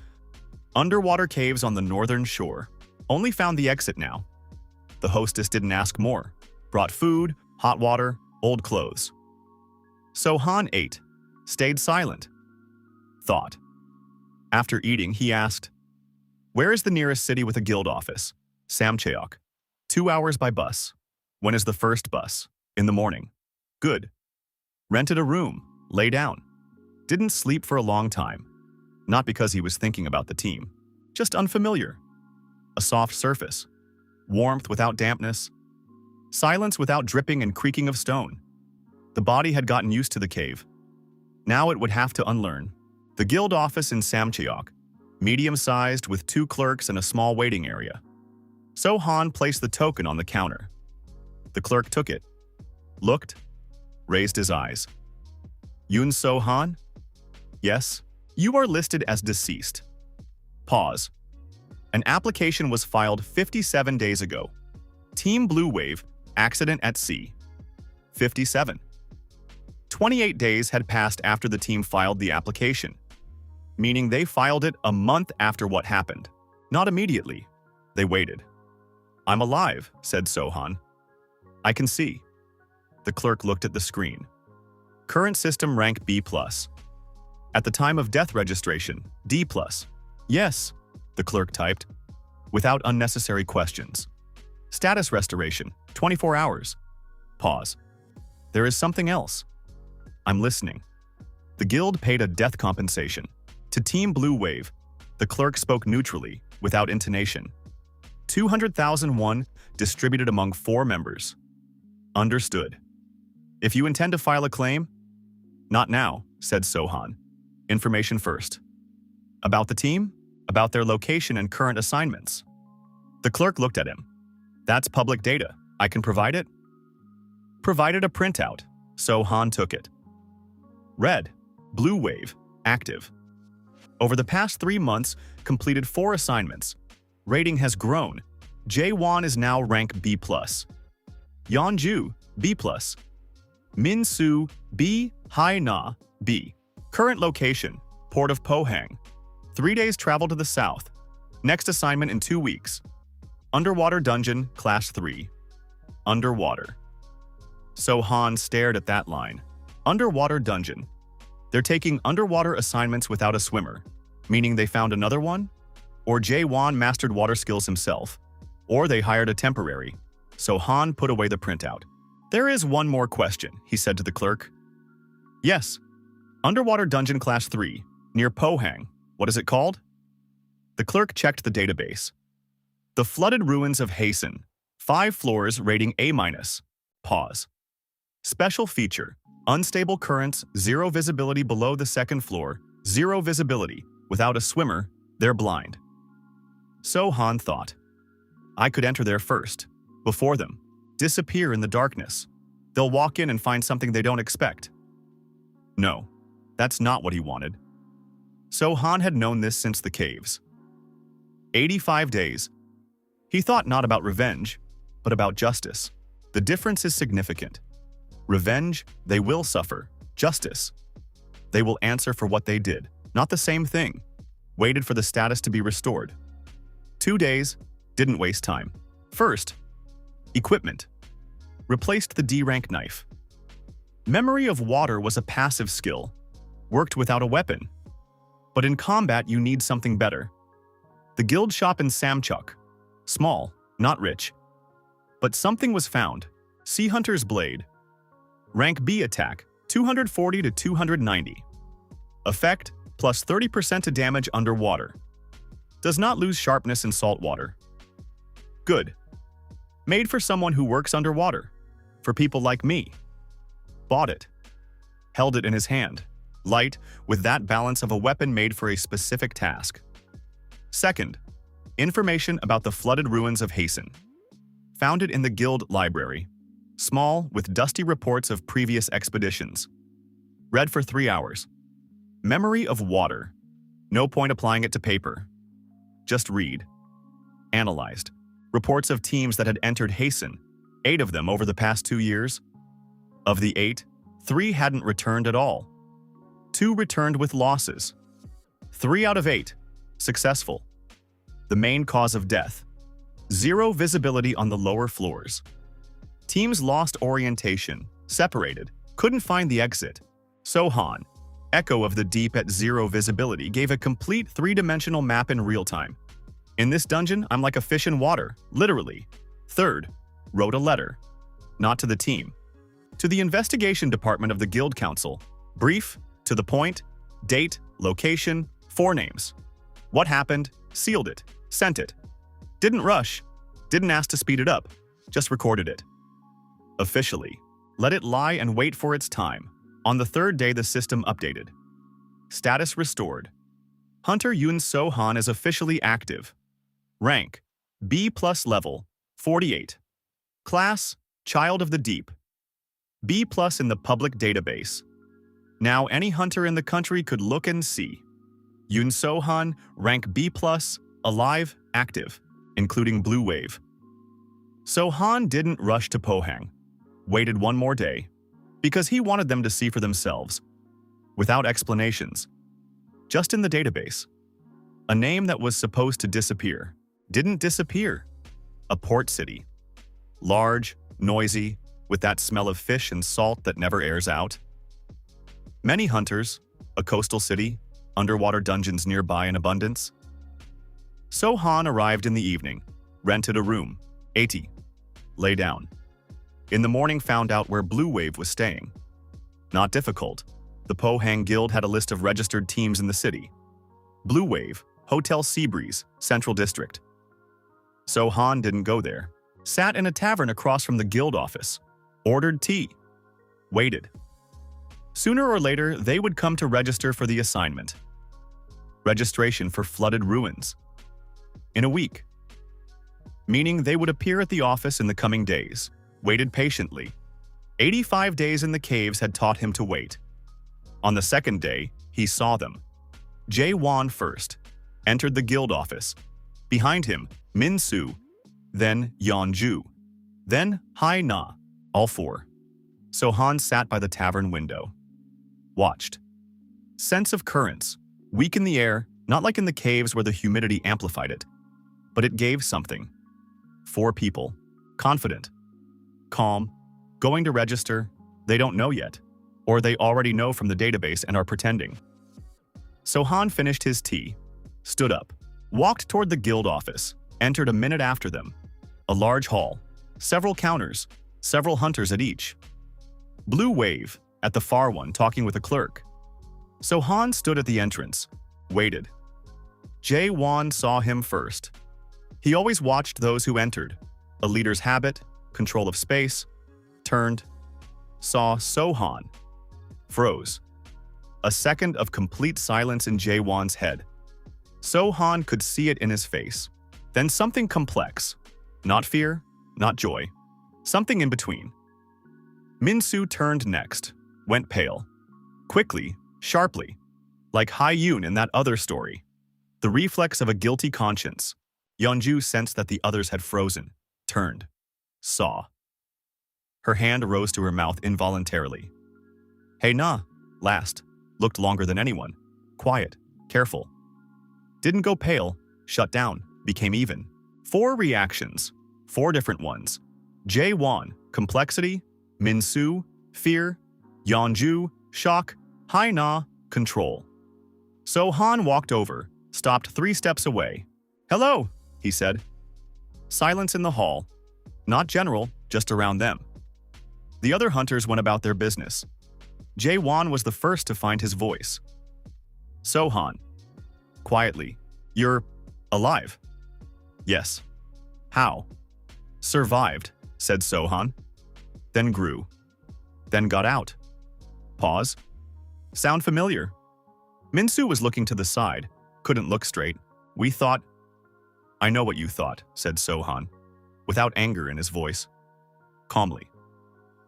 Underwater caves on the northern shore. Only found the exit now. The hostess didn't ask more. Brought food, hot water, old clothes. So Han ate, stayed silent. Thought. After eating, he asked, "Where is the nearest city with a guild office?" Samcheok. 2 hours by bus. When is the first bus? In the morning. Good. Rented a room, lay down. Didn't sleep for a long time. Not because he was thinking about the team. Just unfamiliar. A soft surface. Warmth without dampness. Silence without dripping and creaking of stone. The body had gotten used to the cave. Now it would have to unlearn. The guild office in Samcheok, medium-sized with 2 clerks and a small waiting area. So Han placed the token on the counter. The clerk took it, looked, raised his eyes. Yun So-han? Yes, you are listed as deceased. Pause. An application was filed 57 days ago. Team Blue Wave, accident at sea. 57. 28 days had passed after the team filed the application, meaning they filed it a month after what happened. Not immediately. They waited. I'm alive, said So-han. I can see. The clerk looked at the screen. Current system rank B+. At the time of death registration, D+. Yes, the clerk typed. without unnecessary questions. Status restoration, 24 hours. Pause. There is something else. I'm listening. The guild paid a death compensation. To Team Blue Wave, the clerk spoke neutrally, without intonation. 200,001 distributed among 4 members. Understood. If you intend to file a claim? Not now, said Sohan. Information first. About the team? About their location and current assignments. The clerk looked at him. That's public data. I can provide it? Provided a printout. Sohan took it. Red, Blue Wave, active. Over the past 3 months, completed 4 assignments. Rating has grown. Jae-won is now rank B+. Yeonju, B+. Min-soo, B. Hai-na, B. Current location, Port of Pohang. 3 days travel to the south. Next assignment in 2 weeks. Underwater Dungeon, Class 3. Underwater. Sohan stared at that line. Underwater Dungeon. They're taking underwater assignments without a swimmer, meaning they found another one? Or Jae-won mastered water skills himself. Or they hired a temporary. Sohan put away the printout. There is one more question, he said to the clerk. Yes. Underwater Dungeon Class 3, near Pohang. What is it called? The clerk checked the database. The Flooded Ruins of Hasten. 5 floors rating A-. Pause. Special feature. Unstable currents, 0 visibility below the 2nd floor, 0 visibility. Without a swimmer, they're blind. Sohan thought. I could enter there first, before them, disappear in the darkness. They'll walk in and find something they don't expect. No, that's not what he wanted. Sohan had known this since the caves. 85 days. He thought not about revenge, but about justice. The difference is significant. Revenge, they will suffer. Justice, they will answer for what they did. Not the same thing. Waited for the status to be restored. 2 days, didn't waste time. First, equipment. Replaced the D-rank knife. Memory of water was a passive skill. Worked without a weapon. But in combat, you need something better. The guild shop in Samchuk. Small, not rich. But something was found. Sea Hunter's Blade. Rank B attack, 240 to 290. Effect, plus 30% to damage underwater. Does not lose sharpness in salt water. Good. Made for someone who works underwater. For people like me. Bought it. Held it in his hand. Light, with that balance of a weapon made for a specific task. Second, information about the Flooded Ruins of Hasten. Found it in the guild library. Small, with dusty reports of previous expeditions. Read for 3 hours. Memory of water. No point applying it to paper. Just read. Analyzed. Reports of teams that had entered Hasten, 8 of them over the past 2 years. Of the 8, 3 hadn't returned at all. 2 returned with losses. 3 out of 8, successful. The main cause of death. 0 visibility on the lower floors. Teams lost orientation, separated, couldn't find the exit. Sohan, Echo of the Deep at 0 visibility, gave a complete 3-dimensional map in real time. In this dungeon, I'm like a fish in water, literally. Third, wrote a letter. Not to the team. To the investigation department of the Guild Council. Brief, to the point, date, location, 4 names. What happened, sealed it, sent it. Didn't rush, didn't ask to speed it up, just recorded it. Officially, let it lie and wait for its time. On the 3rd day, the system updated. Status restored. Hunter Yoon Sohan is officially active. Rank, B+ level, 48. Class, Child of the Deep. B+ in the public database. Now any hunter in the country could look and see. Yoon Sohan, rank B+, alive, active, including Blue Wave. Sohan didn't rush to Pohang. Waited 1 more day, because he wanted them to see for themselves, without explanations. Just in the database. A name that was supposed to disappear, didn't disappear. A port city. Large, noisy, with that smell of fish and salt that never airs out. Many hunters, a coastal city, underwater dungeons nearby in abundance. So-han arrived in the evening, rented a room, 80, lay down. In the morning found out where Blue Wave was staying. Not difficult. The Pohang Guild had a list of registered teams in the city. Blue Wave, Hotel Seabreeze, Central District. So-han didn't go there. Sat in a tavern across from the guild office. Ordered tea. Waited. Sooner or later, they would come to register for the assignment. Registration for flooded ruins. In a week. Meaning they would appear at the office in the coming days. Waited patiently. 85 days in the caves had taught him to wait. On the second day, he saw them. Jae-won first. Entered the guild office. Behind him, Min-soo. Then Yeon-ju. Then Hai-na. All four. So-han sat by the tavern window. Watched. Sense of currents. Weak in the air, not like in the caves where the humidity amplified it. But it gave something. 4 people. Confident. Calm. Going to register. They don't know yet. Or they already know from the database and are pretending. So-han finished his tea. Stood up. Walked toward the guild office. Entered a minute after them. A large hall. Several counters. Several hunters at each. Blue Wave, at the far one, talking with a clerk. So-han stood at the entrance. Waited. Jae-won saw him first. He always watched those who entered. A leader's habit, control of space. Turned. Saw So-han. Froze. A second of complete silence in Jae-won's head. So-han could see it in his face. Then something complex. Not fear, not joy. Something in between. Min-soo turned next. Went pale. Quickly, sharply. Like Hai-yoon in that other story. The reflex of a guilty conscience. Yeon-ju sensed that the others had frozen. Turned. Saw. Her hand rose to her mouth involuntarily. Hai-na, last. Looked longer than anyone. Quiet. Careful. Didn't go pale. Shut down. Became even. 4 reactions. 4 different ones. Jae-won, complexity. Min-soo, fear. Yeon-ju, shock. Hai-na, control. So-han walked over, stopped 3 steps away. Hello, he said. Silence in the hall. Not general, just around them. The other hunters went about their business. Jae-won was the first to find his voice. So-han. Quietly. You're alive? Yes. How? Survived, said So-han. Then grew. Then got out. Pause. Sound familiar? Min-soo was looking to the side. Couldn't look straight. We thought... I know what you thought, said So-han, without anger in his voice. Calmly.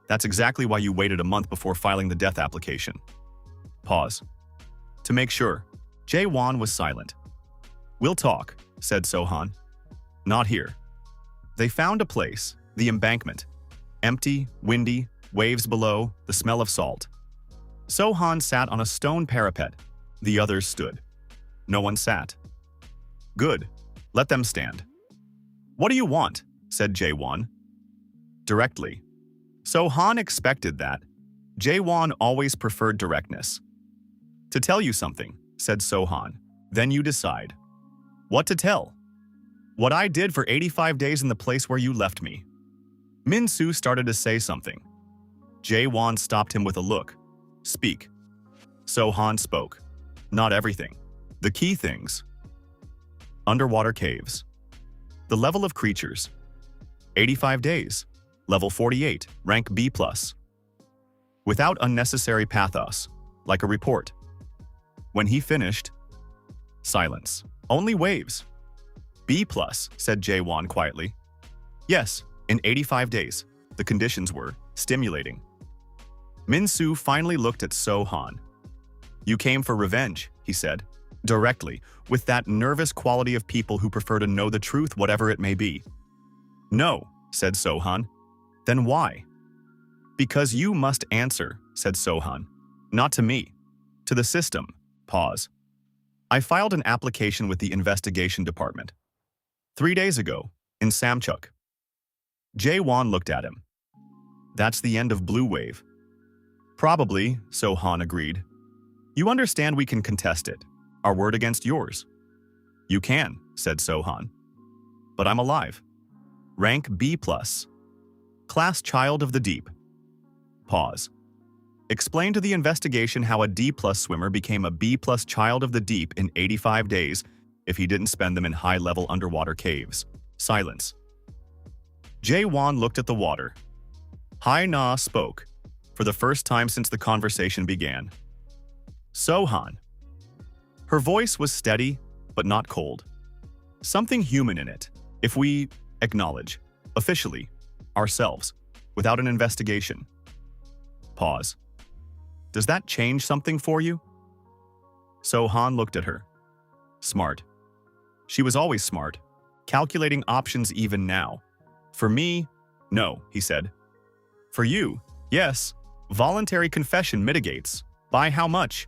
That's exactly why you waited a month before filing the death application. Pause. To make sure, Jae-won was silent. We'll talk, said So-han. Not here. They found a place, the embankment. Empty, windy, waves below, the smell of salt. So-han sat on a stone parapet. The others stood. No one sat. Good. Let them stand. What do you want? Said Jae-won. Directly. So-han expected that. Jae-won always preferred directness. To tell you something, said So-han. Then you decide. What to tell? What I did for 85 days in the place where you left me. Min-soo started to say something. Jae-won stopped him with a look. Speak. So-han spoke. Not everything. The key things. Underwater caves. The level of creatures. 85 days. Level 48, rank B+. Without unnecessary pathos, like a report. When he finished, silence. Only waves. B+, said Jae-won quietly. Yes, in 85 days, the conditions were stimulating. Min-soo finally looked at So-han. You came for revenge, he said, directly, with that nervous quality of people who prefer to know the truth whatever it may be. No, said So-han. Then why? Because you must answer, said So-han. Not to me. To the system. Pause. I filed an application with the investigation department. 3 days ago, in Samchuk. Jae-won looked at him. That's the end of Blue Wave. Probably, So-han agreed. You understand we can contest it. Our word against yours. You can, said Sohan. But I'm alive. Rank B+. Class Child of the Deep. Pause. Explain to the investigation how a D+ swimmer became a B+ Child of the Deep in 85 days if he didn't spend them in high-level underwater caves. Silence. Jae-won looked at the water. Hai-na spoke, for the first time since the conversation began. Sohan. Her voice was steady, but not cold. Something human in it, if we acknowledge, officially, ourselves, without an investigation. Pause. Does that change something for you? Sohan looked at her. Smart. She was always smart, calculating options even now. For me, no, he said. For you, yes, voluntary confession mitigates. By how much?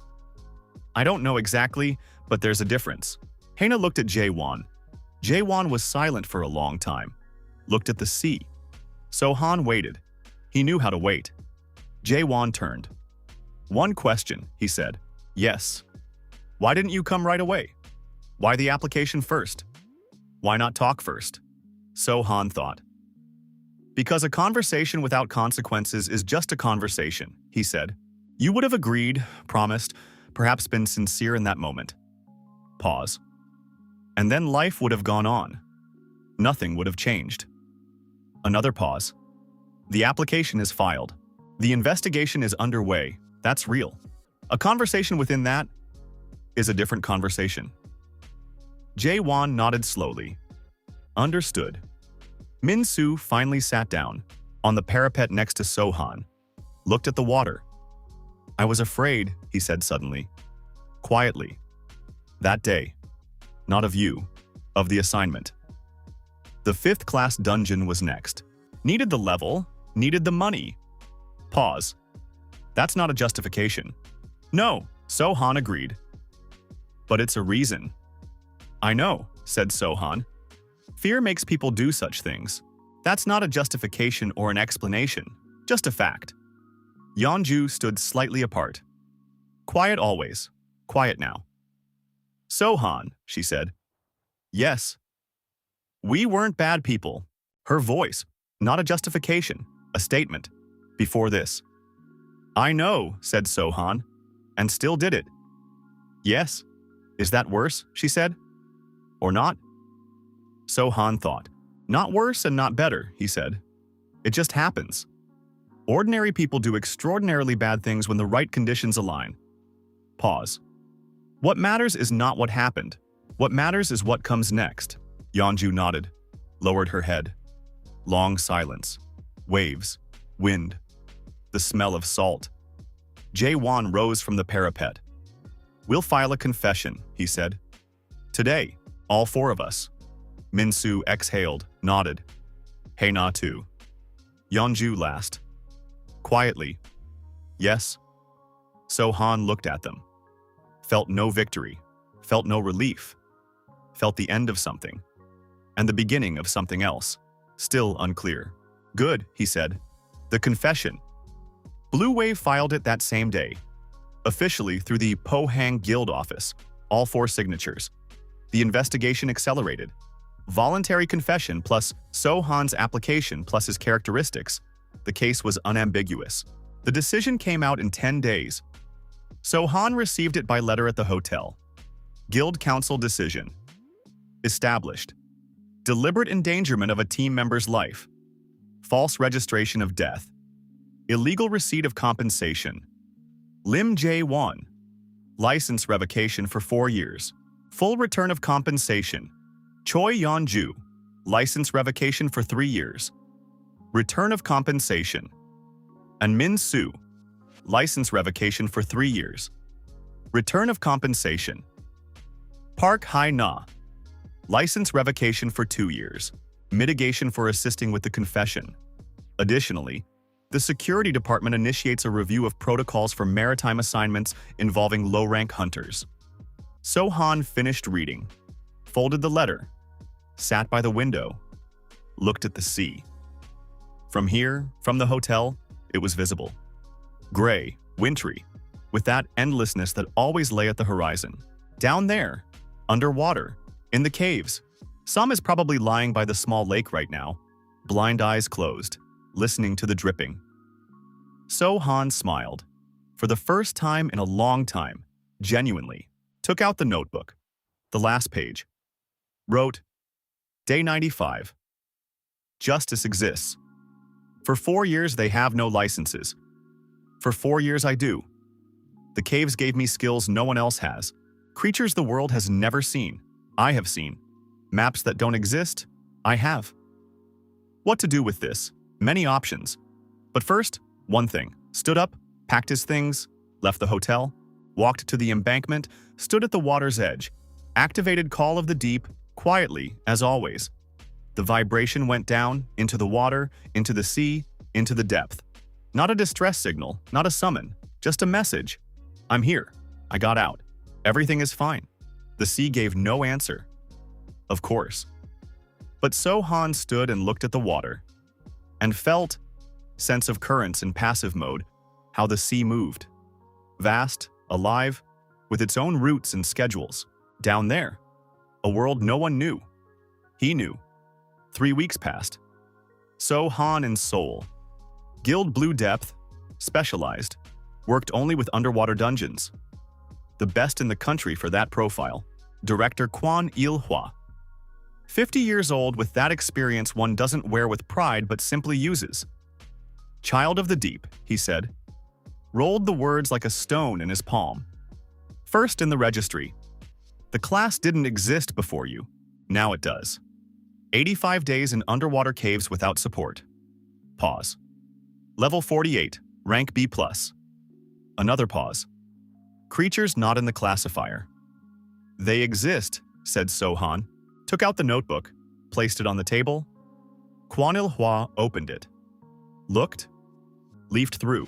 I don't know exactly, but there's a difference. Haina looked at Jae-won. Jae-won was silent for a long time, looked at the sea. Sohan waited. He knew how to wait. Jae-won turned. One question, he said. Yes. Why didn't you come right away? Why the application first? Why not talk first? Sohan thought. Because a conversation without consequences is just a conversation, he said. You would have agreed, promised, perhaps been sincere in that moment. Pause. And then life would have gone on. Nothing would have changed. Another pause. The application is filed. The investigation is underway. That's real. A conversation within that is a different conversation. Jae-won nodded slowly. Understood. Min-soo finally sat down, on the parapet next to Sohan, looked at the water. I was afraid, he said suddenly. Quietly. That day. Not of you. Of the assignment. The 5th class dungeon was next. Needed the level, needed the money. Pause. That's not a justification. No, Sohan agreed. But it's a reason. I know, said Sohan. Fear makes people do such things. That's not a justification or an explanation, just a fact. Yeonju stood slightly apart. Quiet always. Quiet now. Sohan, she said. Yes. We weren't bad people. Her voice, not a justification, a statement. Before this. I know, said Sohan, and still did it. Yes. Is that worse, she said. Or not? Sohan thought. Not worse and not better, he said. It just happens. Ordinary people do extraordinarily bad things when the right conditions align. Pause. What matters is not what happened. What matters is what comes next. Yeonju nodded, lowered her head. Long silence. Waves. Wind. The smell of salt. Jae-won rose from the parapet. We'll file a confession, he said. Today, all 4 of us. Min-soo exhaled, nodded. Haina too. Yeonju last. Quietly. Yes. Sohan looked at them. Felt no victory. Felt no relief. Felt the end of something. And the beginning of something else. Still unclear. Good, he said. The confession. Blue Wave filed it that same day. Officially through the Pohang Guild office. All 4 signatures. The investigation accelerated. Voluntary confession plus Sohan's application plus his characteristics. The case was unambiguous. The decision came out in 10 days. Sohan received it by letter at the hotel. Guild Council decision. Established. Deliberate endangerment of a team member's life. False registration of death. Illegal receipt of compensation. Lim Jae-won. License revocation for 4 years. Full return of compensation. Choi Yeonju. License revocation for 3 years. Return of compensation. And Min-soo. License revocation for 3 years. Return of compensation. Park Hai-na. License revocation for 2 years. Mitigation for assisting with the confession. Additionally, the Security Department initiates a review of protocols for maritime assignments involving low-rank hunters. Sohan finished reading, folded the letter, sat by the window, looked at the sea. From here, from the hotel, it was visible. Gray, wintry, with that endlessness that always lay at the horizon. Down there, underwater, In the caves, some is probably lying by the small lake right now, blind eyes closed, listening to the dripping. So Han smiled. For the first time in a long time, genuinely, took out the notebook. The last page. Wrote, Day 95. Justice exists. For 4 years they have no licenses. For 4 years I do. The caves gave me skills no one else has. Creatures the world has never seen. I have seen. Maps that don't exist, I have. What to do with this? Many options. But first, one thing. Stood up, packed his things, left the hotel, walked to the embankment, stood at the water's edge, activated Call of the Deep, quietly, as always. The vibration went down, into the water, into the sea, into the depth. Not a distress signal, not a summon, just a message. I'm here. I got out. Everything is fine. The sea gave no answer. Of course. But so Han stood and looked at the water, and felt, sense of currents in passive mode, how the sea moved. Vast, alive, with its own routes and schedules. Down there. A world no one knew. He knew. 3 weeks passed. So Han in Seoul. Guild Blue Depth, specialized, worked only with underwater dungeons. The best in the country for that profile. Director Kwon Il-hwa. 50 years old, with that experience one doesn't wear with pride but simply uses. Child of the Deep, he said. Rolled the words like a stone in his palm. First in the registry. The class didn't exist before you. Now it does. 85 days in underwater caves without support. Pause. Level 48, rank B+. Another pause. Creatures not in the classifier. They exist, said Sohan. Took out the notebook, placed it on the table. Kwon Il-hwa opened it. Looked. Leafed through.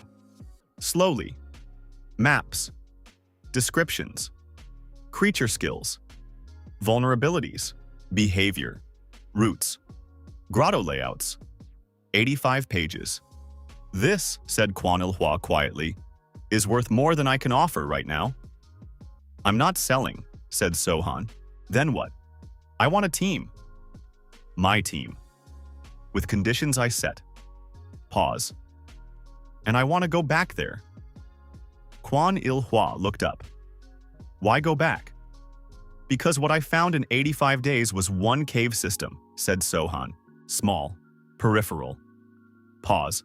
Slowly. Maps. Descriptions. Creature skills. Vulnerabilities. Behavior. Routes. Grotto layouts. 85 pages. This, said Kwon Il-hwa quietly, is worth more than I can offer right now. I'm not selling, said Sohan. Then what? I want a team. My team. With conditions I set. Pause. And I want to go back there. Kwon Il-hwa looked up. Why go back? Because what I found in 85 days was one cave system, said Sohan. Small. Peripheral. Pause.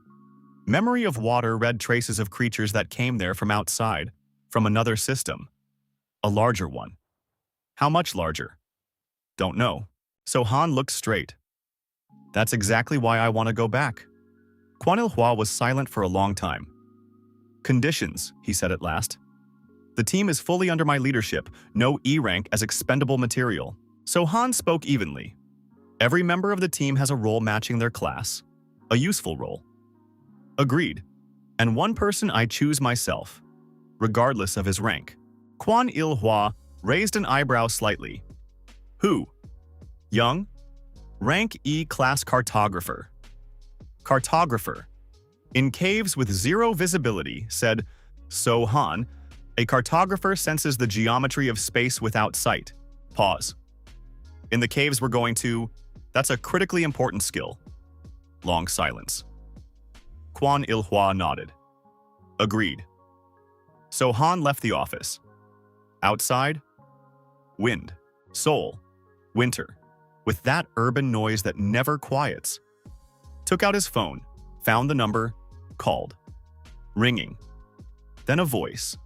Memory of water read traces of creatures that came there from outside, from another system. A larger one. How much larger? Don't know. Sohan looked straight. That's exactly why I want to go back. Kwon Il-hwa was silent for a long time. Conditions, he said at last. The team is fully under my leadership, no E rank as expendable material. Sohan spoke evenly. Every member of the team has a role matching their class. A useful role. Agreed. And one person I choose myself, regardless of his rank. Kwon Il-hwa raised an eyebrow slightly. Who? Young? Rank E class cartographer. Cartographer. In caves with zero visibility, said Sohan, a cartographer senses the geometry of space without sight. Pause. In the caves we're going to, that's a critically important skill. Long silence. Kwon Il-hwa nodded. Agreed. Sohan left the office. Outside? Wind. Seoul. Winter. With that urban noise that never quiets. Took out his phone, found the number, called. Ringing. Then a voice.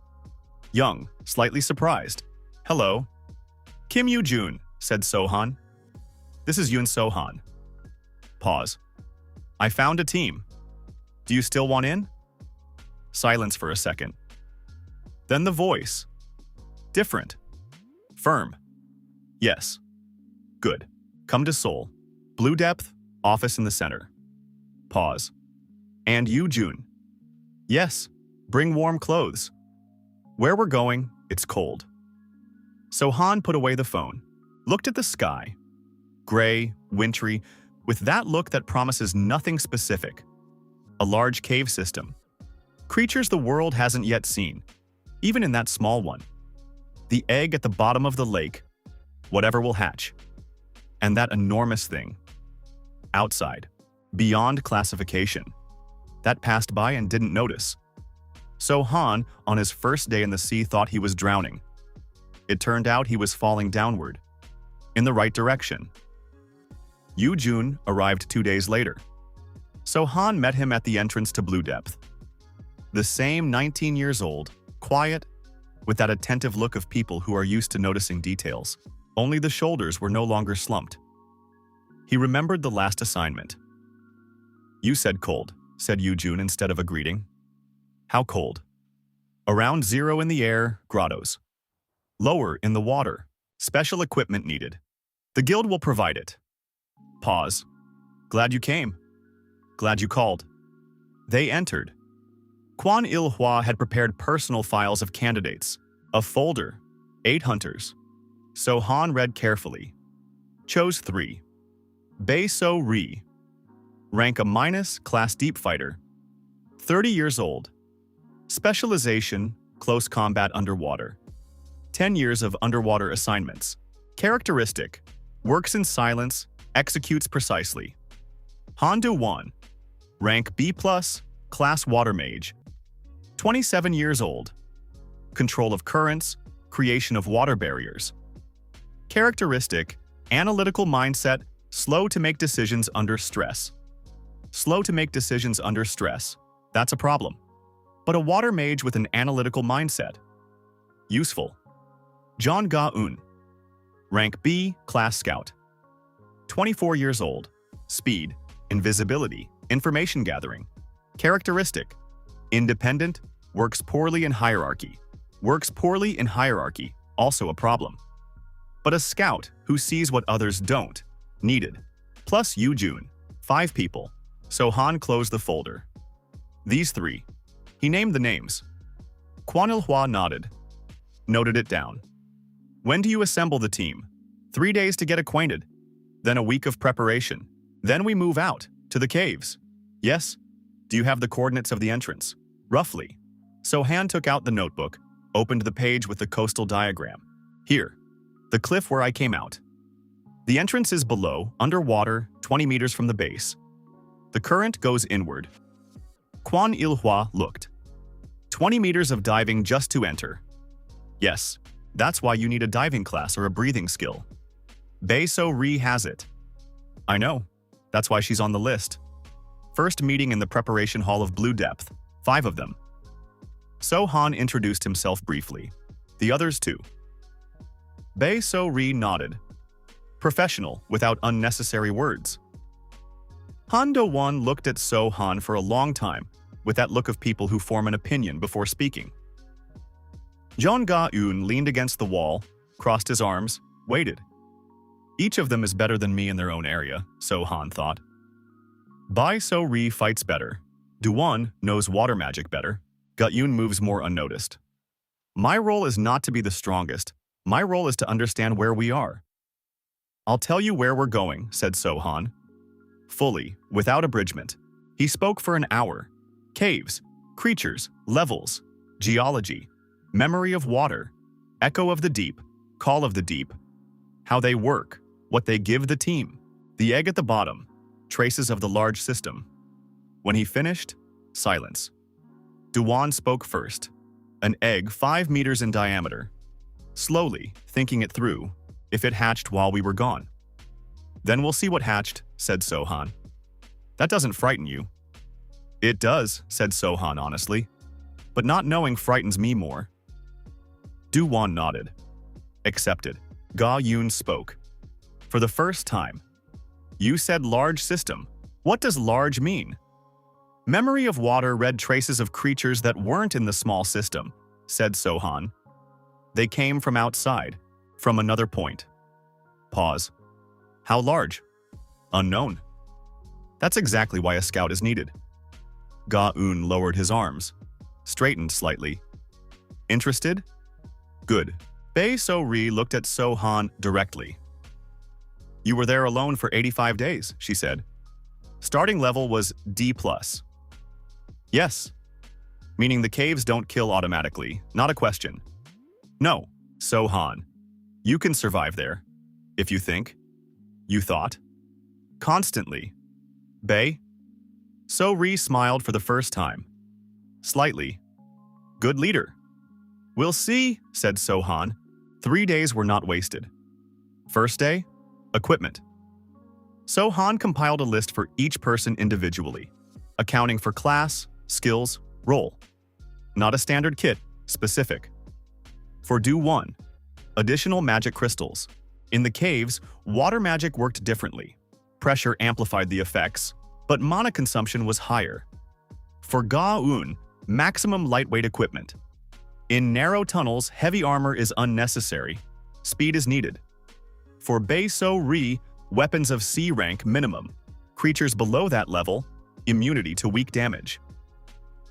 Young, slightly surprised. Hello. Kim Yoo-jun, said Sohan. This is Yoon Sohan. Pause. I found a team. Do you still want in? Silence for a second. Then the voice. Different. Firm. Yes. Good. Come to Seoul. Blue Depth, office in the center. Pause. And you, June? Yes. Bring warm clothes. Where we're going, it's cold. Sohan put away the phone, looked at the sky. Gray, wintry, with that look that promises nothing specific. A large cave system. Creatures the world hasn't yet seen, even in that small one. The egg at the bottom of the lake. Whatever will hatch. And that enormous thing. Outside. Beyond classification. That passed by and didn't notice. So Han, on his first day in the sea, thought he was drowning. It turned out he was falling downward. In the right direction. Yu Jun arrived 2 days later. So Han met him at the entrance to Blue Depth. The same 19 years old, quiet, with that attentive look of people who are used to noticing details. Only the shoulders were no longer slumped. He remembered the last assignment. You said cold, said Yu Jun instead of a greeting. How cold? Around 0 in the air, grottos. Lower in the water, special equipment needed. The guild will provide it. Pause. Glad you came. Glad you called. They entered. Quan Il Hua had prepared personal files of candidates, a folder, 8 hunters. So Han read carefully. Chose 3. Bei So Ri. Rank a minus, class deep fighter. 30 years old. Specialization, close combat underwater. 10 years of underwater assignments. Characteristic, works in silence, executes precisely. Han Do-won. Rank B+, class water mage. 27 years old. Control of currents, creation of water barriers. Characteristic, analytical mindset, slow to make decisions under stress. Slow to make decisions under stress. That's a problem. But a water mage with an analytical mindset. Useful. John Ga-eun. Rank B, class scout. 24 years old. Speed, invisibility, information gathering. Characteristic, independent, works poorly in hierarchy. Works poorly in hierarchy, also a problem. But a scout who sees what others don't, needed. Plus Yu Jun, 5 people. So Han closed the folder. These 3. He named the names. Quan Il Hua nodded. Noted it down. When do you assemble the team? 3 days to get acquainted. Then a week of preparation. Then we move out, to the caves. Yes? Do you have the coordinates of the entrance? Roughly. So Han took out the notebook, opened the page with the coastal diagram. Here. The cliff where I came out. The entrance is below, underwater, 20 meters from the base. The current goes inward. Quan Il Hua looked. 20 meters of diving just to enter. Yes, that's why you need a diving class or a breathing skill. Bei So Ri has it. I know. That's why she's on the list. First meeting in the preparation hall of Blue Depth. 5 of them. So Han introduced himself briefly. The others too. Bei So Ri nodded. Professional, without unnecessary words. Han Do-won looked at So Han for a long time, with that look of people who form an opinion before speaking. John Ga-eun leaned against the wall, crossed his arms, waited. Each of them is better than me in their own area, So Han thought. Bei So Ri fights better. Do-won knows water magic better. Ga-eun moves more unnoticed. My role is not to be the strongest. My role is to understand where we are. I'll tell you where we're going, said So Han. Fully, without abridgment. He spoke for an hour. Caves, creatures, levels, geology, memory of water, echo of the deep, call of the deep, how they work, what they give the team, the egg at the bottom, traces of the large system. When he finished, silence. Do-won spoke first. An egg 5 meters in diameter. Slowly, thinking it through, if it hatched while we were gone. Then we'll see what hatched, said So Han. That doesn't frighten you. It does, said So Han honestly. But not knowing frightens me more. Do-won nodded. Accepted. Ga-eun spoke. For the first time. You said large system. What does large mean? Memory of water read traces of creatures that weren't in the small system, said So Han. They came from outside, from another point. Pause. How large? Unknown. That's exactly why a scout is needed. Ga-eun lowered his arms, straightened slightly. Interested? Good. Bei So Ri looked at So Han directly. You were there alone for 85 days, she said. Starting level was D+. Yes. Meaning the caves don't kill automatically, not a question. No, So Han. You can survive there. If you think. You thought. Constantly. Bay? So-ri smiled for the first time. Slightly. Good leader. We'll see, said So-han. 3 days were not wasted. First day? Equipment. So-han compiled a list for each person individually, accounting for class, skills, role. Not a standard kit, specific. For Do 1, additional magic crystals. In the caves, water magic worked differently. Pressure amplified the effects, but mana consumption was higher. For Ga-un, maximum lightweight equipment. In narrow tunnels, heavy armor is unnecessary. Speed is needed. For Bei-so-ri, weapons of C rank minimum. Creatures below that level, immunity to weak damage.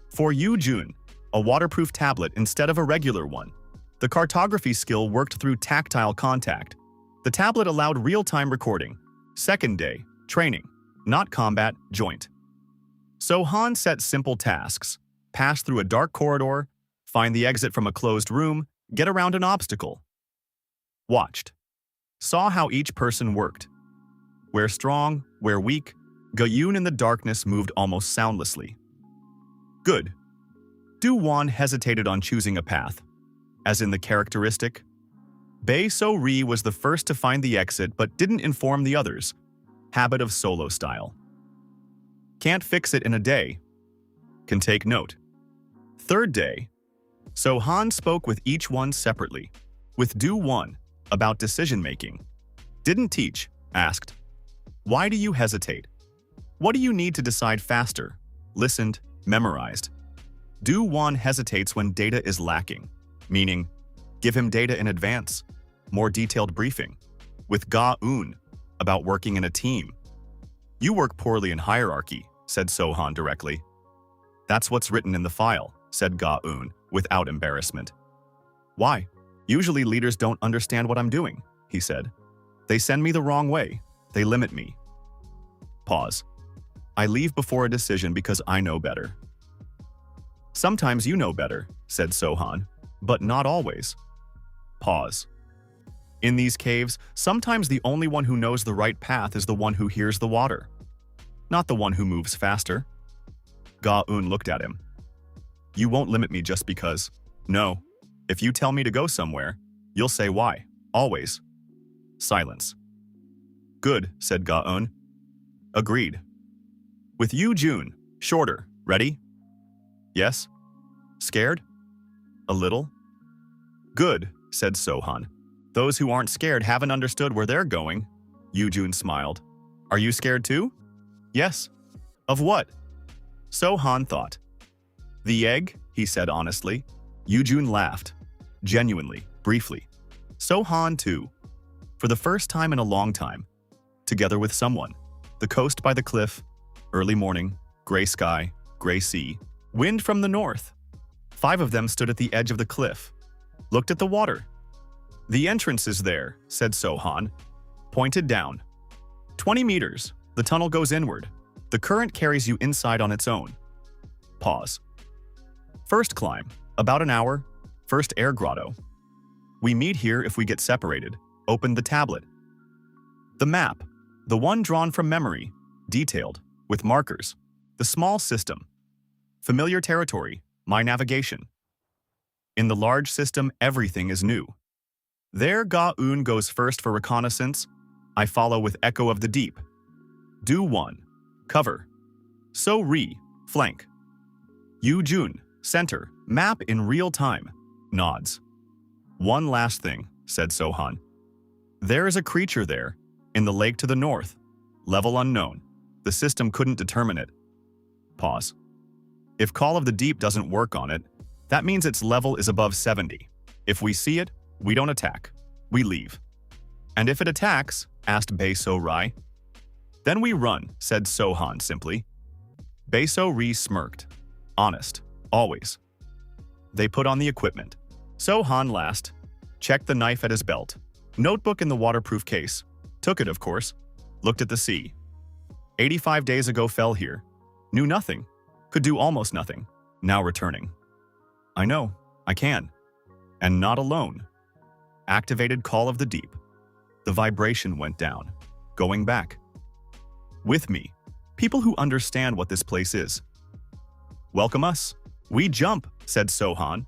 For Yu-jun, a waterproof tablet instead of a regular one. The cartography skill worked through tactile contact. The tablet allowed real-time recording. Second day, training, not combat, joint. So-han set simple tasks. Pass through a dark corridor, find the exit from a closed room, get around an obstacle. Watched. Saw how each person worked. Where strong, where weak, Ga-eun in the darkness moved almost soundlessly. Good. Do-won hesitated on choosing a path. As in the characteristic, Bei-so-ri was the first to find the exit but didn't inform the others. Habit of solo style. Can't fix it in a day. Can take note. Third day, So-han spoke with each one separately. With Do-won, about decision-making. Didn't teach, asked. Why do you hesitate? What do you need to decide faster? Listened, memorized. Do-won hesitates when data is lacking, meaning, give him data in advance, more detailed briefing. With Ga-un, about working in a team. You work poorly in hierarchy, said So-han directly. That's what's written in the file, said Ga-un, without embarrassment. Why? Usually leaders don't understand what I'm doing, he said. They send me the wrong way. They limit me. Pause. I leave before a decision because I know better. Sometimes you know better, said So-han, but not always. Pause. In these caves, sometimes the only one who knows the right path is the one who hears the water, not the one who moves faster. Ga-un looked at him. You won't limit me just because. No. If you tell me to go somewhere, you'll say why. Always. Silence. Good, said Ga-un. Agreed. With Yu-jun, shorter. Ready? Yes? Scared? A little? Good, said So-han. Those who aren't scared haven't understood where they're going. Yu-jun smiled. Are you scared too? Yes. Of what? So-han thought. The egg, he said honestly. Yu-jun laughed. Genuinely, briefly. So-han too. For the first time in a long time. Together with someone. The coast by the cliff. Early morning. Gray sky. Gray sea. Wind from the north. 5 of them stood at the edge of the cliff. Looked at the water. The entrance is there, said So-han. Pointed down. 20 meters. The tunnel goes inward. The current carries you inside on its own. Pause. First climb. About an hour. First air grotto. We meet here if we get separated. Open the tablet. The map. The one drawn from memory. Detailed. With markers. The small system. Familiar territory. My navigation. In the large system, everything is new. There Ga-un goes first for reconnaissance. I follow with Echo of the Deep. Do-1, cover. So-ri, flank. Yu-jun, center, map in real time. Nods. One last thing, said So-han. There is a creature there, in the lake to the north. Level unknown. The system couldn't determine it. Pause. If Call of the Deep doesn't work on it, that means its level is above 70. If we see it, we don't attack. We leave. And if it attacks, asked Bei-so-ri. Then we run, said So-han simply. Bei-so-ri smirked. Honest. Always. They put on the equipment. So-han last. Checked the knife at his belt. Notebook in the waterproof case. Took it, of course. Looked at the sea. 85 days ago fell here. Knew nothing. Could do almost nothing. Now returning. I know. I can. And not alone. Activated Call of the Deep. The vibration went down, going back. With me, people who understand what this place is. Welcome us. We jump, said Sohan,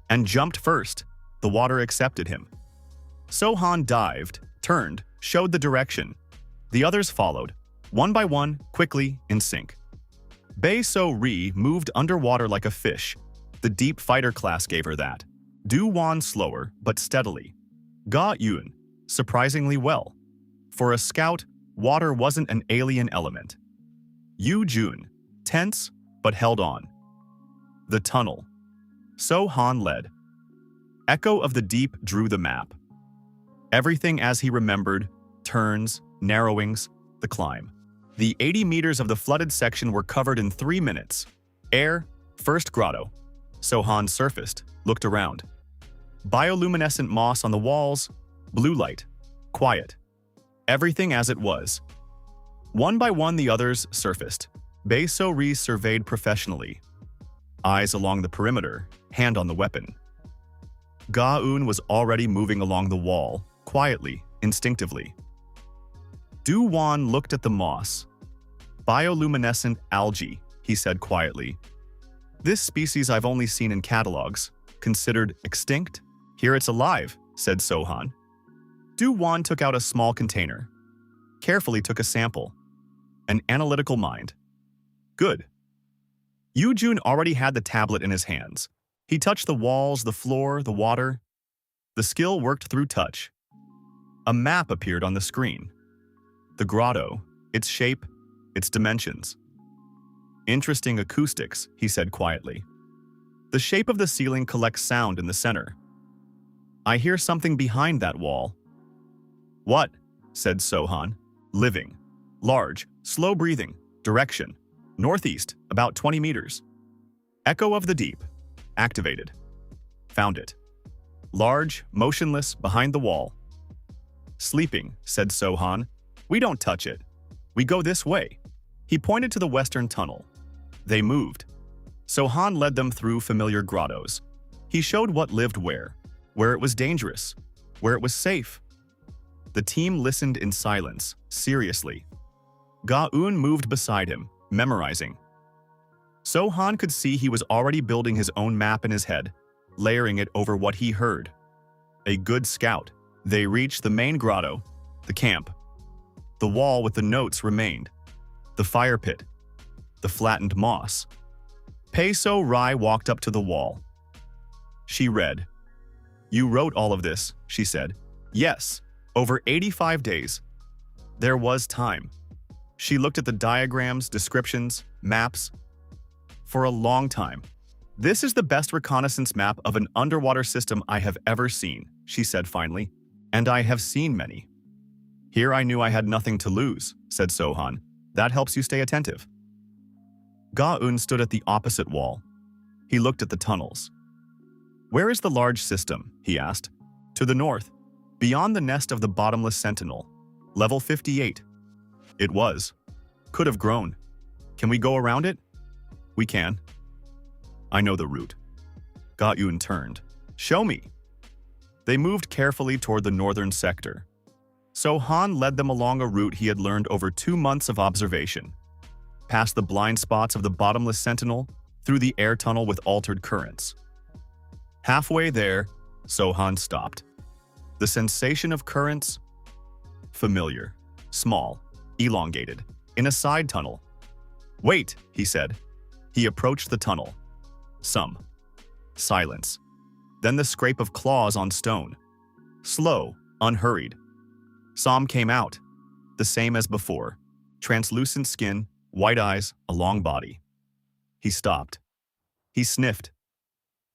and jumped first. The water accepted him. Sohan dived, turned, showed the direction. The others followed, one by one, quickly, in sync. Bae-so-ri moved underwater like a fish. The deep fighter class gave her that. Do-won slower, but steadily. Ga-eun, surprisingly well. For a scout, water wasn't an alien element. Yu-jun, tense, but held on. The tunnel. So-han led. Echo of the Deep drew the map. Everything as he remembered, turns, narrowings, the climb. The 80 meters of the flooded section were covered in 3 minutes. Air, first grotto. So-han surfaced, looked around. Bioluminescent moss on the walls, blue light, quiet. Everything as it was. One by one the others surfaced. Bae-so-ri surveyed professionally. Eyes along the perimeter, hand on the weapon. Ga-eun was already moving along the wall, quietly, instinctively. Do-won looked at the moss. Bioluminescent algae, he said quietly. This species I've only seen in catalogs. Considered extinct? Here it's alive, said Sohan. Do-won took out a small container. Carefully took a sample. An analytical mind. Good. Yu-jun already had the tablet in his hands. He touched the walls, the floor, the water. The skill worked through touch. A map appeared on the screen. The grotto, its shape, its dimensions. Interesting acoustics, he said quietly. The shape of the ceiling collects sound in the center. I hear something behind that wall. What? Said Sohan. Living. Large, slow breathing, direction. Northeast, about 20 meters. Echo of the Deep. Activated. Found it. Large, motionless, behind the wall. Sleeping, said Sohan. We don't touch it. We go this way. He pointed to the western tunnel. They moved. Sohan led them through familiar grottos. He showed what lived where it was dangerous, where it was safe. The team listened in silence, seriously. Ga-eun moved beside him, memorizing. Sohan could see he was already building his own map in his head, layering it over what he heard. A good scout. They reached the main grotto, the camp. The wall with the notes remained. The fire pit. The flattened moss. Bae-so-ri walked up to the wall. She read. You wrote all of this, she said. Yes, over 85 days. There was time. She looked at the diagrams, descriptions, maps. For a long time. This is the best reconnaissance map of an underwater system I have ever seen, she said finally. And I have seen many. Here I knew I had nothing to lose, said Sohan. That helps you stay attentive. Ga-eun stood at the opposite wall. He looked at the tunnels. Where is the large system? He asked. To the north, beyond the nest of the bottomless sentinel. Level 58. It was. Could have grown. Can we go around it? We can. I know the route. Ga-eun turned. Show me. They moved carefully toward the northern sector. Sohan led them along a route he had learned over 2 months of observation. Past the blind spots of the bottomless sentinel, through the air tunnel with altered currents. Halfway there, Sohan stopped. The sensation of currents? Familiar, small, elongated, in a side tunnel. Wait, he said. He approached the tunnel. Silence. Then the scrape of claws on stone. Slow, unhurried. Som came out, the same as before. Translucent skin, white eyes, a long body. He stopped. He sniffed.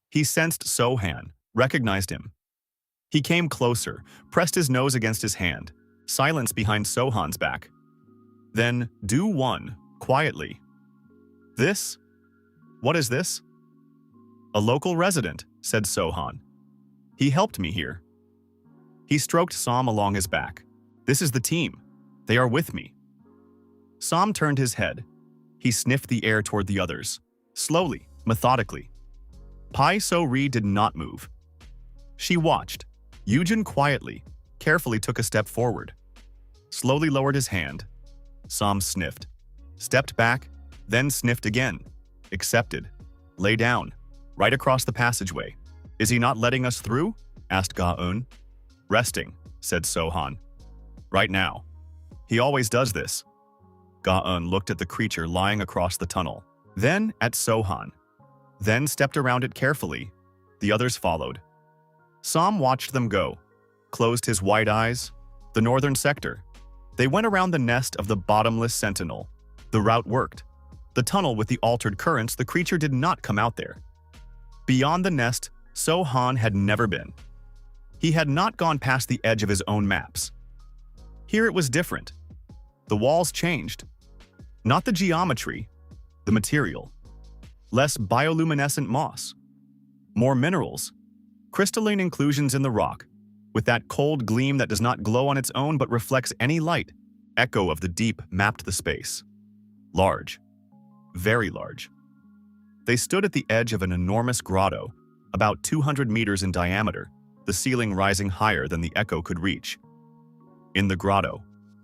He sensed Sohan, recognized him. He came closer, pressed his nose against his hand. Silence behind Sohan's back. Then Do-won, quietly. This? What is this? A local resident, said Sohan. He helped me here. He stroked Som along his back. This is the team. They are with me. Som turned his head. He sniffed the air toward the others. Slowly, methodically. Bae-so-ri did not move. She watched. Yu-jun quietly, carefully took a step forward, slowly lowered his hand. Som sniffed, stepped back, then sniffed again. Accepted. Lay down, right across the passageway. Is he not letting us through? Asked Ga-eun. Resting, said Sohan. Right now. He always does this. Ga-eun looked at the creature lying across the tunnel, then at Sohan, then stepped around it carefully. The others followed. Som watched them go, closed his white eyes. The northern sector. They went around the nest of the bottomless sentinel. The route worked. The tunnel with the altered currents, the creature did not come out there. Beyond the nest, Sohan had never been. He had not gone past the edge of his own maps. Here it was different. The walls changed. Not the geometry, the material. Less bioluminescent moss. More minerals. Crystalline inclusions in the rock, with that cold gleam that does not glow on its own but reflects any light. Echo of the deep mapped the space. Large. Very large. They stood at the edge of an enormous grotto, about 200 meters in diameter, the ceiling rising higher than the echo could reach. In the grotto,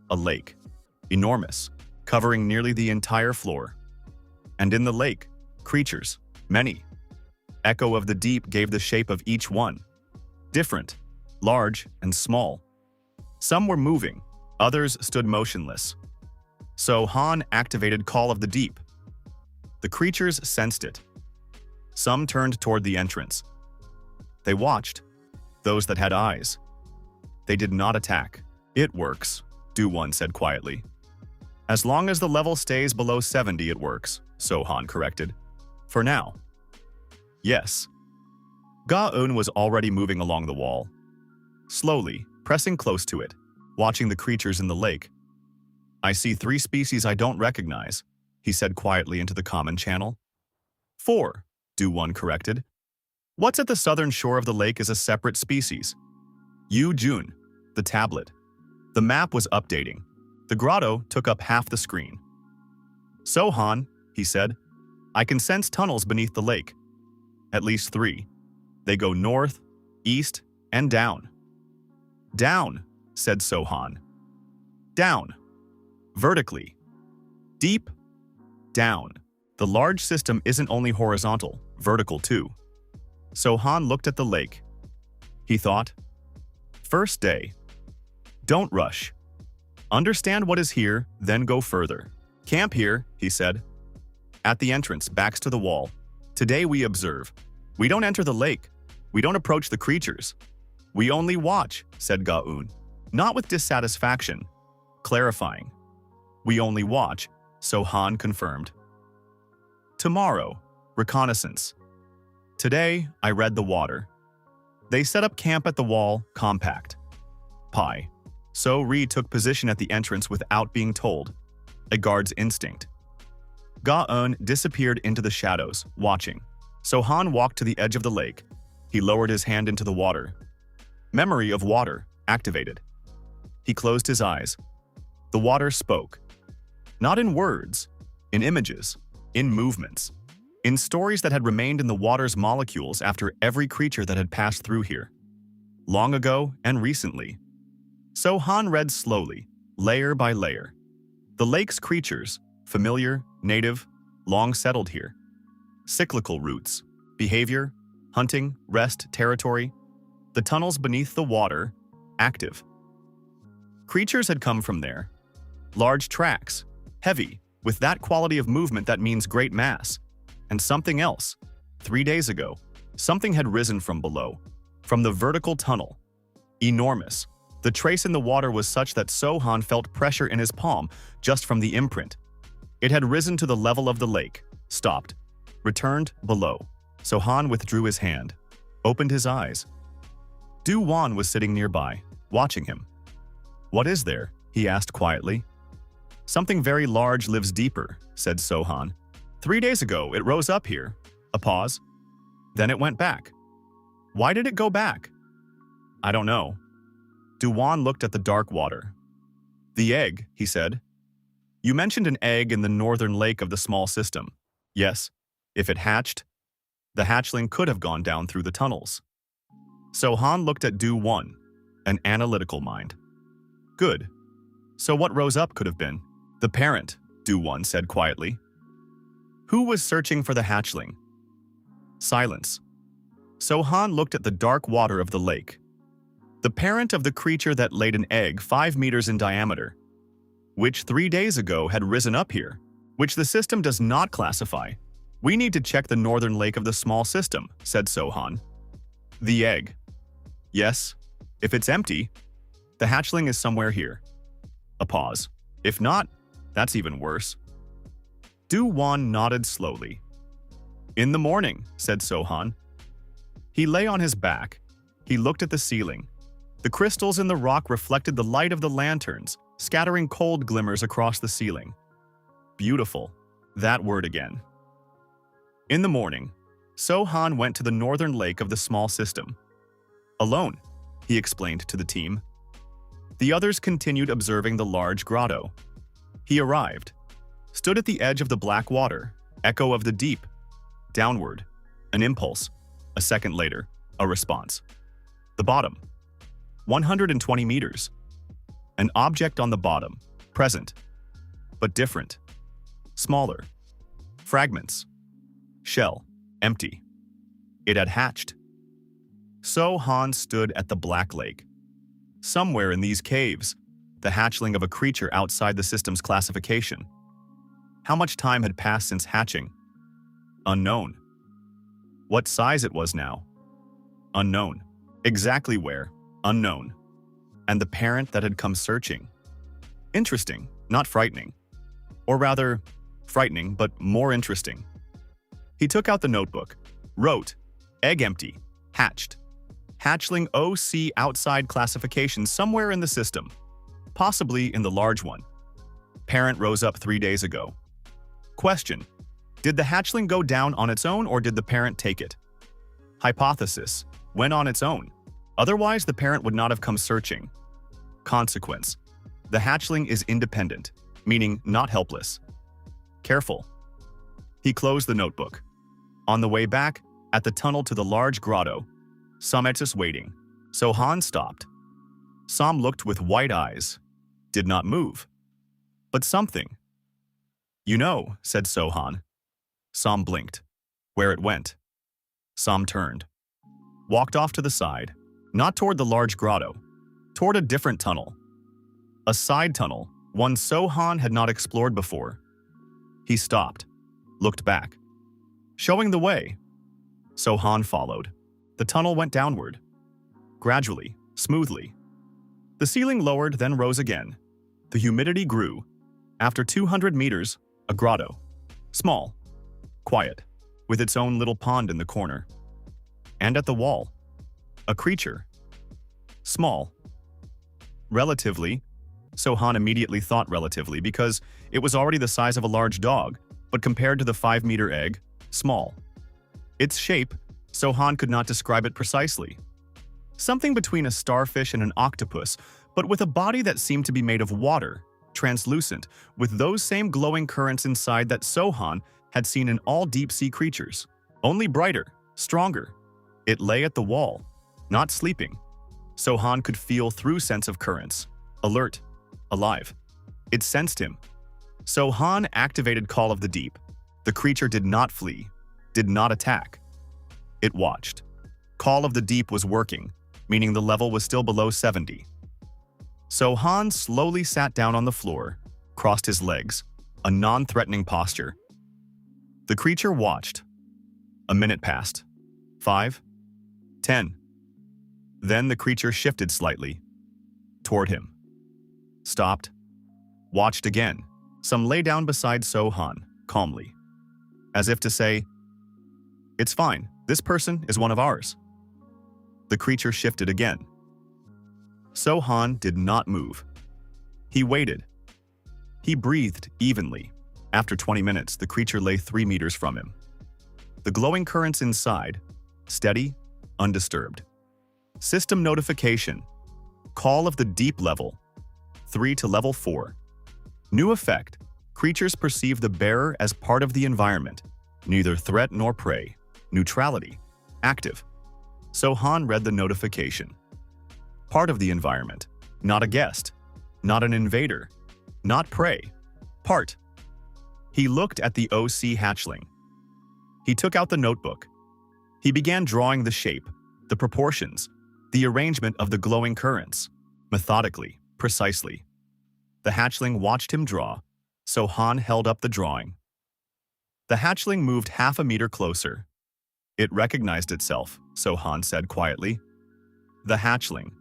a lake. Enormous, covering nearly the entire floor. And in the lake, creatures, many. Echo of the deep gave the shape of each one. Different, large and small. Some were moving, others stood motionless. So Han activated Call of the Deep. The creatures sensed it. Some turned toward the entrance. They watched, those that had eyes. They did not attack. It works, Do-won said quietly. As long as the level stays below 70, it works, Sohan corrected. For now. Yes. Ga-eun was already moving along the wall. Slowly, pressing close to it, watching the creatures in the lake. I see 3 species I don't recognize, he said quietly into the common channel. 4, Do-won corrected. What's at the southern shore of the lake is a separate species. Yu-jun, the tablet. The map was updating. The grotto took up half the screen. Sohan, he said, I can sense tunnels beneath the lake. At least 3. They go north, east, and down. Down, said Sohan. Down. Vertically. Deep. Down. The large system isn't only horizontal, vertical too. Sohan looked at the lake. He thought, first day. Don't rush. Understand what is here, then go further. Camp here, he said. At the entrance, backs to the wall. Today we observe. We don't enter the lake. We don't approach the creatures. We only watch, said Ga-eun, not with dissatisfaction. Clarifying. We only watch, Sohan confirmed. Tomorrow, reconnaissance. Today, I read the water. They set up camp at the wall, compact. Pi. So Ri took position at the entrance without being told. A guard's instinct. Ga-eun disappeared into the shadows, watching. Sohan walked to the edge of the lake. He lowered his hand into the water. Memory of water activated. He closed his eyes. The water spoke. Not in words, in images, in movements, in stories that had remained in the water's molecules after every creature that had passed through here. Long ago and recently. Sohan read slowly, layer by layer. The lake's creatures, familiar, native, long settled here. Cyclical routes, behavior, hunting, rest, territory. The tunnels beneath the water, active. Creatures had come from there. Large tracks, heavy, with that quality of movement that means great mass. And something else. 3 days ago, something had risen from below, from the vertical tunnel. Enormous. The trace in the water was such that Sohan felt pressure in his palm just from the imprint. It had risen to the level of the lake, stopped, returned below. Sohan withdrew his hand, opened his eyes. Du-won was sitting nearby, watching him. What is there? He asked quietly. Something very large lives deeper, said Sohan. 3 days ago, it rose up here. A pause. Then it went back. Why did it go back? I don't know. Du-won looked at the dark water. The egg, he said. You mentioned an egg in the northern lake of the small system. Yes, if it hatched, the hatchling could have gone down through the tunnels. Sohan looked at Du-won. an analytical mind. Good. So what rose up could have been? The parent, Do-won said quietly. Who was searching for the hatchling? Silence. So-han looked at the dark water of the lake. The parent of the creature that laid an egg 5 meters in diameter, which 3 days ago had risen up here, which the system does not classify. We need to check the northern lake of the small system, said So-han. The egg. Yes. If it's empty, the hatchling is somewhere here. A pause. If not, that's even worse. Do-won nodded slowly. In the morning, said So-han. He lay on his back. He looked at the ceiling. The crystals in the rock reflected the light of the lanterns, scattering cold glimmers across the ceiling. Beautiful. That word again. In the morning, So-han went to the northern lake of the small system. Alone, he explained to the team. The others continued observing the large grotto. He arrived, stood at the edge of the black water, echo of the deep. Downward, an impulse. A second later, a response. The bottom. 120 meters. An object on the bottom, present, but different. Smaller. Fragments. Shell, empty. It had hatched. So-han stood at the black lake. Somewhere in these caves, the hatchling of a creature outside the system's classification. How much time had passed since hatching? Unknown. What size it was now? Unknown. Exactly where? Unknown. And the parent that had come searching? Interesting, not frightening. Or rather, frightening, but more interesting. He took out the notebook, wrote, egg empty, hatched. Hatchling OC outside classification somewhere in the system, possibly in the large one. Parent rose up 3 days ago. Question: did the hatchling go down on its own or did the parent take it? Hypothesis: went on its own. Otherwise, the parent would not have come searching. Consequence: the hatchling is independent, meaning not helpless. Careful. He closed the notebook. On the way back, at the tunnel to the large grotto, Sametsus waiting. So-han stopped. Sam looked with white eyes, did not move. But something. You know, said So-han. Sam blinked. Where it went. Sam turned. Walked off to the side, not toward the large grotto, toward a different tunnel. A side tunnel, one So-han had not explored before. He stopped, looked back. Showing the way. So-han followed. The tunnel went downward. Gradually, smoothly. The ceiling lowered, then rose again. The humidity grew. After 200 meters, a grotto. Small. Quiet. With its own little pond in the corner. And at the wall, a creature. Small. Relatively. So-han immediately thought relatively because it was already the size of a large dog, but compared to the 5-meter egg, small. Its shape, So-han could not describe it precisely. Something between a starfish and an octopus, but with a body that seemed to be made of water, translucent, with those same glowing currents inside that So-han had seen in all deep-sea creatures, only brighter, stronger. It lay at the wall, not sleeping. So-han could feel through sense of currents, alert, alive. It sensed him. So-han activated Call of the Deep. The creature did not flee, did not attack. It watched. Call of the Deep was working, meaning the level was still below 70. So-han slowly sat down on the floor, crossed his legs, a non-threatening posture. The creature watched. A minute passed. 5. 10. Then the creature shifted slightly. Toward him. Stopped. Watched again. Some lay down beside So-han, calmly. As if to say, "It's fine, this person is one of ours." The creature shifted again. So-han did not move. He waited. He breathed evenly. After 20 minutes, the creature lay 3 meters from him. The glowing currents inside, steady, undisturbed. System notification. Call of the Deep level. 3 to level 4. New effect. Creatures perceive the bearer as part of the environment. Neither threat nor prey. Neutrality. Active. So-han read the notification. part of the environment, not a guest, not an invader, not prey, part. He looked at the OC hatchling. He took out the notebook. He began drawing the shape, the proportions, the arrangement of the glowing currents, methodically, precisely. The hatchling watched him draw, so Han held up the drawing. The hatchling moved half a meter closer. It recognized itself, so Han said quietly. The hatchling.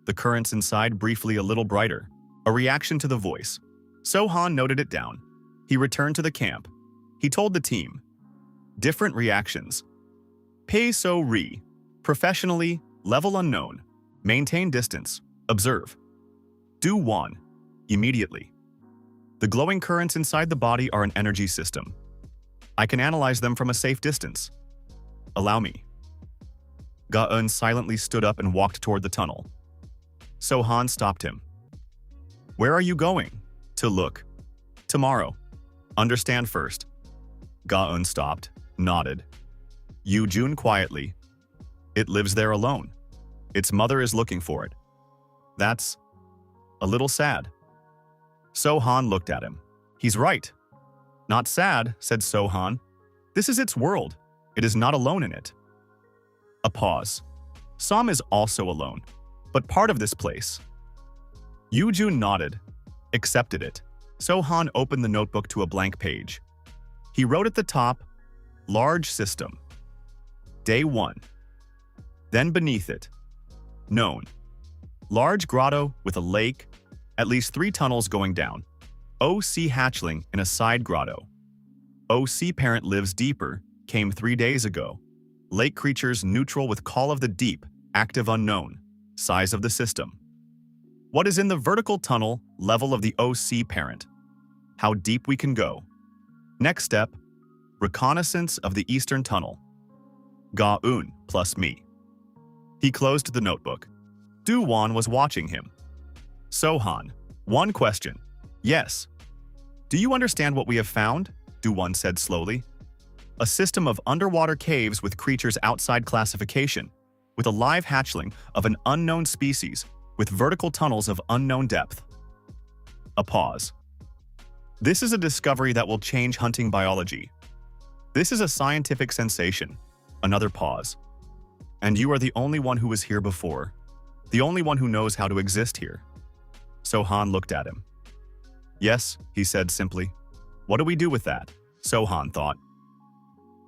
The currents inside briefly a little brighter, a reaction to the voice. So Han noted it down. He returned to the camp. He told the team. Different reactions. Pei so re. Professionally, level unknown. Maintain distance. Observe. Do one. Immediately. The glowing currents inside the body are an energy system. I can analyze them from a safe distance. Allow me. Ga-eun silently stood up and walked toward the tunnel. So Han stopped him. Where are you going? To look. Tomorrow. Understand first. Ga-eun stopped, nodded. Yu-jun quietly. It lives there alone. Its mother is looking for it. That's a little sad. So-han looked at him. He's right. Not sad, said So-han. This is its world. It is not alone in it. A pause. Som is also alone, but part of this place. Yu-jun nodded, accepted it. So-han opened the notebook to a blank page. He wrote at the top, Large System. Day 1. Then beneath it, Known. Large grotto with a lake, at least 3 tunnels going down. OC hatchling in a side grotto. OC parent lives deeper, came 3 days ago. Lake creatures neutral with call of the deep, active unknown. Size of the system. What is in the vertical tunnel, level of the OC parent? How deep we can go. Next step, reconnaissance of the eastern tunnel. Ga-eun plus me. He closed the notebook. Du-won was watching him. So-han, one question. Yes. Do you understand what we have found? Du-won said slowly. A system of underwater caves with creatures outside classification, with a live hatchling of an unknown species, with vertical tunnels of unknown depth. A pause. This is a discovery that will change hunting biology. This is a scientific sensation. Another pause. And you are the only one who was here before. The only one who knows how to exist here. So Han looked at him. Yes, he said simply. What do we do with that? So Han thought.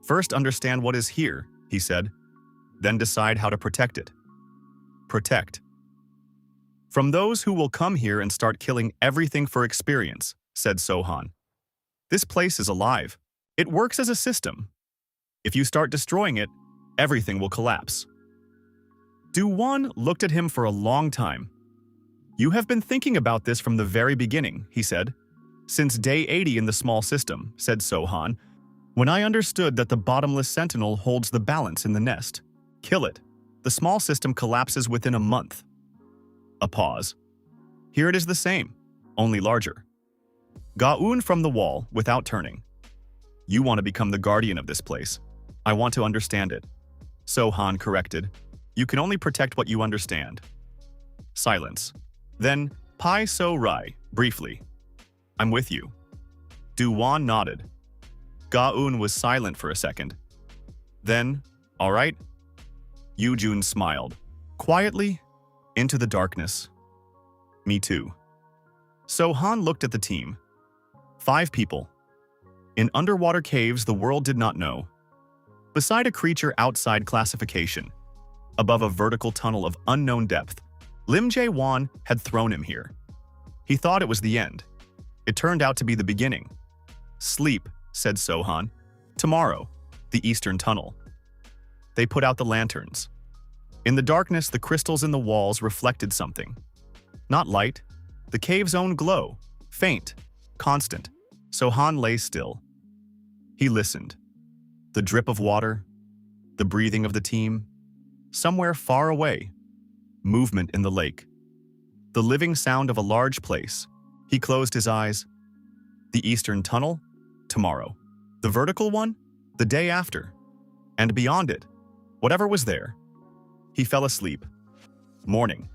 First understand what is here, he said. Then decide how to protect it. Protect. From those who will come here and start killing everything for experience, said So-han. This place is alive. It works as a system. If you start destroying it, everything will collapse. Du-won looked at him for a long time. You have been thinking about this from the very beginning, he said. Since day 80 in the small system, said So-han, when I understood that the bottomless sentinel holds the balance in the nest. Kill it. The small system collapses within a month. A pause. Here it is the same, only larger. Ga-eun from the wall, without turning. You want to become the guardian of this place. I want to understand it. So-han corrected. You can only protect what you understand. Silence. Then, Pai So-rai, briefly. I'm with you. Du-won nodded. Ga-eun was silent for a second. Then, all right? Yu-jun smiled. Quietly, into the darkness. Me too. So Han looked at the team. 5 people. In underwater caves the world did not know. Beside a creature outside classification. Above a vertical tunnel of unknown depth. Lim Jae-won had thrown him here. He thought it was the end. It turned out to be the beginning. Sleep, said So-han. Tomorrow, the eastern tunnel. They put out the lanterns. In the darkness, the crystals in the walls reflected something. Not light, the cave's own glow, faint, constant. So-han lay still. He listened. The drip of water, the breathing of the team. Somewhere far away, movement in the lake. The living sound of a large place. He closed his eyes. The eastern tunnel? Tomorrow. The vertical one? The day after. And beyond it, whatever was there. He fell asleep. Morning.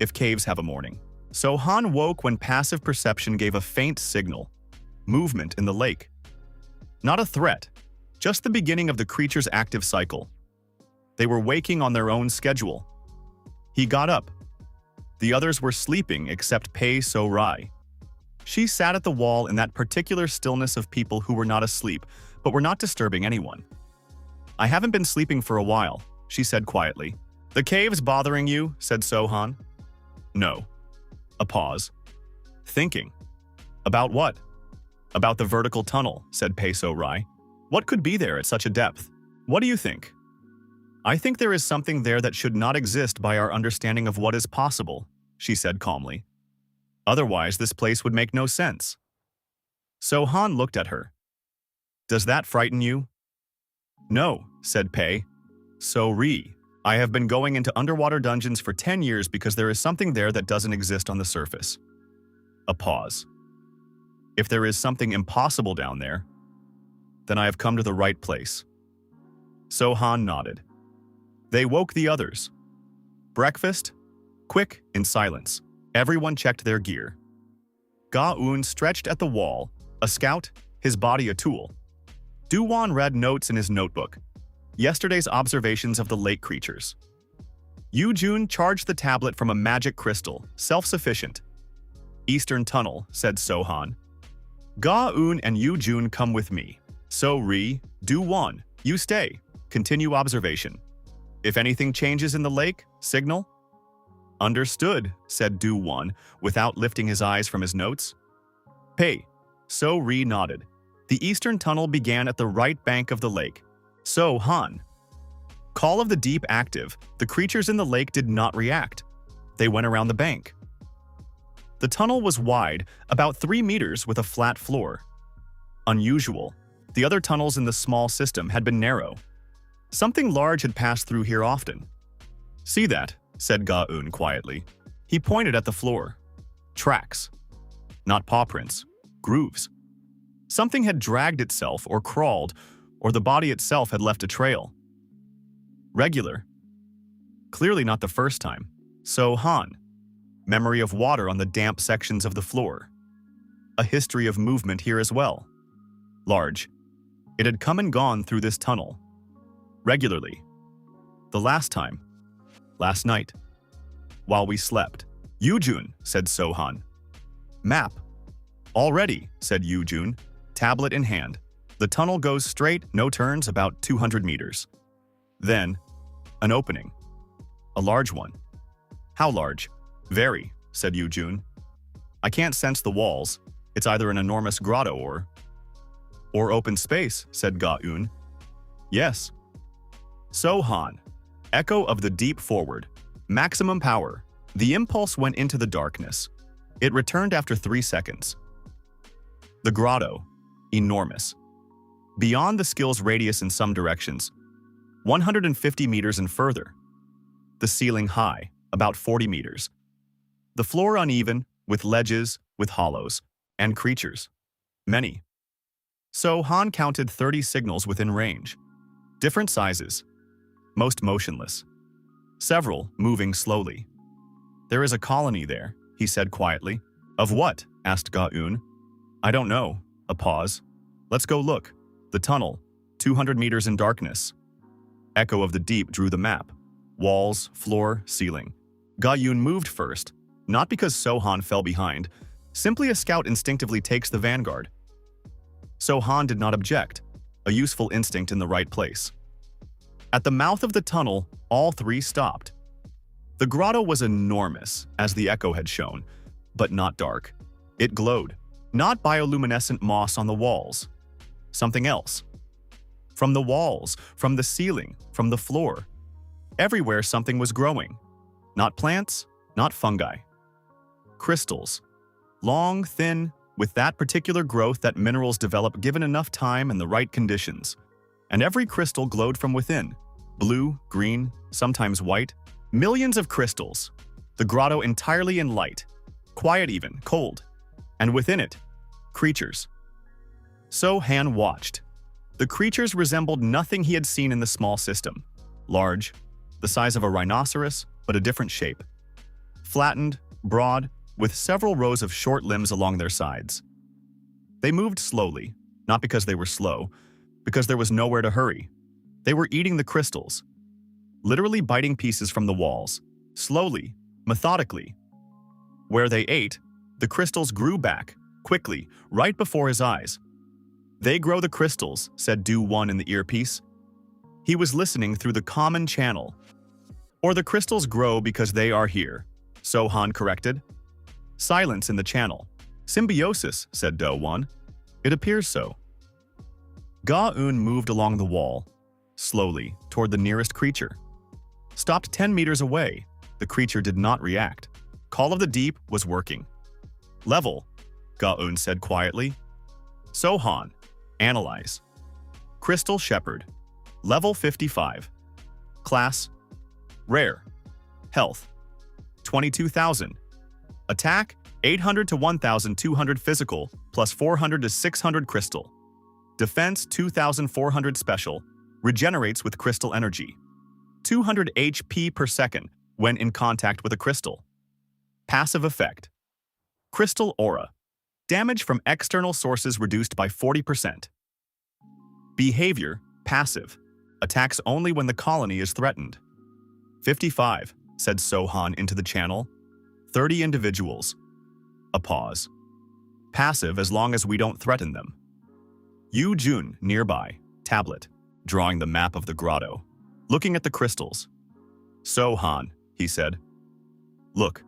if caves have a morning. So Han woke when passive perception gave a faint signal. Movement in the lake. Not a threat, just the beginning of the creature's active cycle. They were waking on their own schedule. He got up. The others were sleeping except Pei So Rai. She sat at the wall in that particular stillness of people who were not asleep, but were not disturbing anyone. "I haven't been sleeping for a while," she said quietly. "The cave's bothering you?" said Sohan. "No." A pause. "Thinking." "About what?" "About the vertical tunnel," said Pei So Rai. "What could be there at such a depth? What do you think?" "I think there is something there that should not exist by our understanding of what is possible," she said calmly. "Otherwise, this place would make no sense." So Han looked at her. "Does that frighten you?" "No," said Pei. "So Ri, I have been going into underwater dungeons for 10 years because there is something there that doesn't exist on the surface." A pause. "If there is something impossible down there, then I have come to the right place." So Han nodded. They woke the others. Breakfast? Quick, in silence. Everyone checked their gear. Ga-eun stretched at the wall, a scout, his body a tool. Du-won read notes in his notebook. Yesterday's observations of the lake creatures. Yu-jun charged the tablet from a magic crystal, self-sufficient. "Eastern Tunnel," said Sohan. "Ga-eun and Yu-jun come with me. So-ri, Du-won, you stay. Continue observation. If anything changes in the lake, signal." "Understood," said Du-won, without lifting his eyes from his notes. Pei. So-ri nodded. The eastern tunnel began at the right bank of the lake. So-han. Call of the Deep active, the creatures in the lake did not react. They went around the bank. The tunnel was wide, about 3 meters with a flat floor. Unusual. The other tunnels in the small system had been narrow. Something large had passed through here often. "See that?" said Ga-eun quietly. He pointed at the floor. Tracks. Not paw prints. Grooves. Something had dragged itself or crawled, or the body itself had left a trail. Regular. Clearly not the first time. So Han. Memory of water on the damp sections of the floor. A history of movement here as well. Large. It had come and gone through this tunnel. Regularly. The last time. Last night. While we slept. "Yu-jun," said Sohan. "Map." "Already," said Yu-jun, tablet in hand. "The tunnel goes straight, no turns, about 200 meters. Then, an opening. A large one." "How large?" "Very," said Yu-jun. "I can't sense the walls. It's either an enormous grotto or open space," said Ga-eun. "Yes." Sohan. Echo of the Deep forward. Maximum power. The impulse went into the darkness. It returned after 3 seconds. The grotto. Enormous. Beyond the skill's radius in some directions. 150 meters and further. The ceiling high, about 40 meters. The floor uneven, with ledges, with hollows, and creatures. Many. So Han counted 30 signals within range. Different sizes. Most motionless. Several moving slowly. "There is a colony there," he said quietly. "Of what?" asked Ga-eun. "I don't know." A pause. "Let's go look." The tunnel. 200 meters in darkness. Echo of the Deep drew the map. Walls, floor, ceiling. Ga-eun moved first, not because Sohan fell behind. Simply a scout instinctively takes the vanguard. Sohan did not object. A useful instinct in the right place. At the mouth of the tunnel, all 3 stopped. The grotto was enormous, as the echo had shown, but not dark. It glowed. Not bioluminescent moss on the walls. Something else. From the walls, from the ceiling, from the floor. Everywhere something was growing. Not plants, not fungi. Crystals. Long, thin, with that particular growth that minerals develop given enough time and the right conditions. And every crystal glowed from within. Blue, green, sometimes white. Millions of crystals. The grotto entirely in light. Quiet even, cold. And within it, creatures. So Han watched. The creatures resembled nothing he had seen in the small system. Large, the size of a rhinoceros, but a different shape. flattened, broad, with several rows of short limbs along their sides. They moved slowly, not because they were slow, because there was nowhere to hurry. They were eating the crystals, literally biting pieces from the walls, slowly, methodically. Where they ate, the crystals grew back, quickly, right before his eyes. "They grow the crystals," said Do-Won in the earpiece. He was listening through the common channel. "Or the crystals grow because they are here," So-Han corrected. Silence in the channel. "Symbiosis," said Do-Won. "It appears so." Ga-eun moved along the wall, slowly, toward the nearest creature. Stopped 10 meters away. The creature did not react. Call of the Deep was working. "Level," Ga-eun said quietly. So-Han, analyze. Crystal Shepherd, level 55. Class, rare. Health, 22,000. Attack, 800 to 1,200 physical, plus 400 to 600 crystal. Defense, 2,400 special, regenerates with crystal energy. 200 HP per second when in contact with a crystal. Passive effect. Crystal Aura. Damage from external sources reduced by 40%. Behavior, passive. Attacks only when the colony is threatened. 55, said So-Han into the channel. 30 individuals. A pause. Passive as long as we don't threaten them. Yu-Jun, nearby, tablet, drawing the map of the grotto, looking at the crystals. So-Han, he said. Look.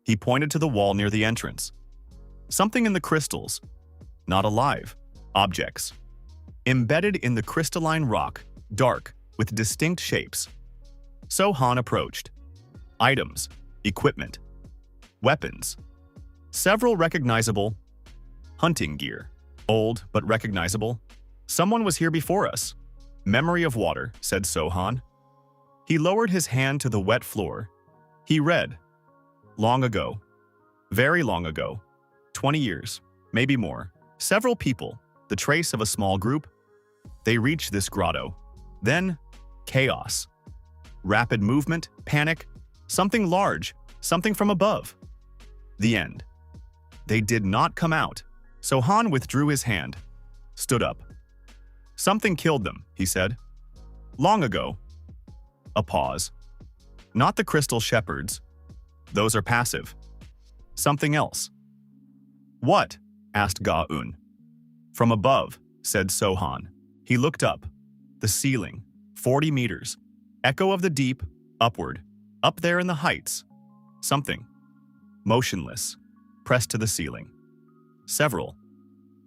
He pointed to the wall near the entrance. Something in the crystals. Not alive. Objects. Embedded in the crystalline rock, dark, with distinct shapes. So-Han approached. Items. Equipment. Weapons. Several recognizable. Hunting gear. Old, but recognizable. Someone was here before us. Memory of water, said So-Han. He lowered his hand to the wet floor. He read. Long ago. Very long ago. 20 years, maybe more. Several people, the trace of a small group. They reached this grotto. Then, chaos. Rapid movement, panic, something large, something from above. The end. They did not come out. So-Han withdrew his hand, stood up. Something killed them, he said. Long ago. A pause. Not the crystal shepherds. Those are passive. Something else. What? Asked Ga-eun. From above, said So-Han. He looked up. The ceiling, 40 meters. Echo of the deep, upward. Up there in the heights. Something. Motionless. Pressed to the ceiling. Several.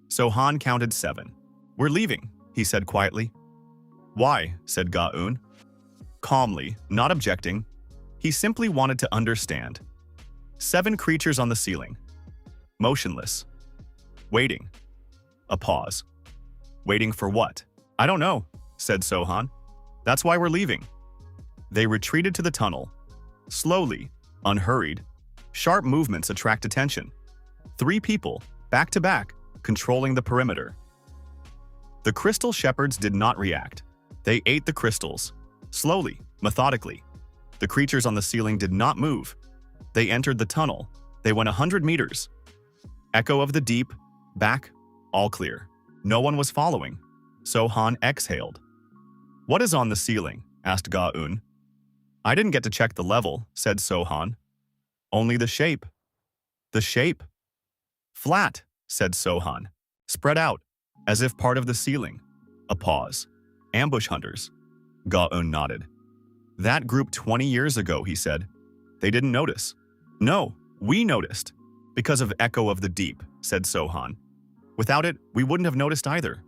So-Han counted 7. We're leaving, he said quietly. Why? Said Ga-eun. Calmly, not objecting. He simply wanted to understand. 7 creatures on the ceiling. Motionless. Waiting. A pause. Waiting for what? I don't know, said So-Han. That's why we're leaving. They retreated to the tunnel. Slowly, unhurried. Sharp movements attract attention. 3 people, back to back, controlling the perimeter. The crystal shepherds did not react. They ate the crystals. Slowly, methodically. The creatures on the ceiling did not move. They entered the tunnel. They went 100 meters. Echo of the deep, back, all clear. No one was following. So-Han exhaled. What is on the ceiling? Asked Ga-eun. I didn't get to check the level, said So-Han. Only the shape. The shape. Flat, said So-Han. Spread out, as if part of the ceiling. A pause. Ambush hunters. Ga-eun nodded. That group 20 years ago, he said. They didn't notice. No, we noticed. Because of Echo of the Deep, said So-Han. Without it, we wouldn't have noticed either.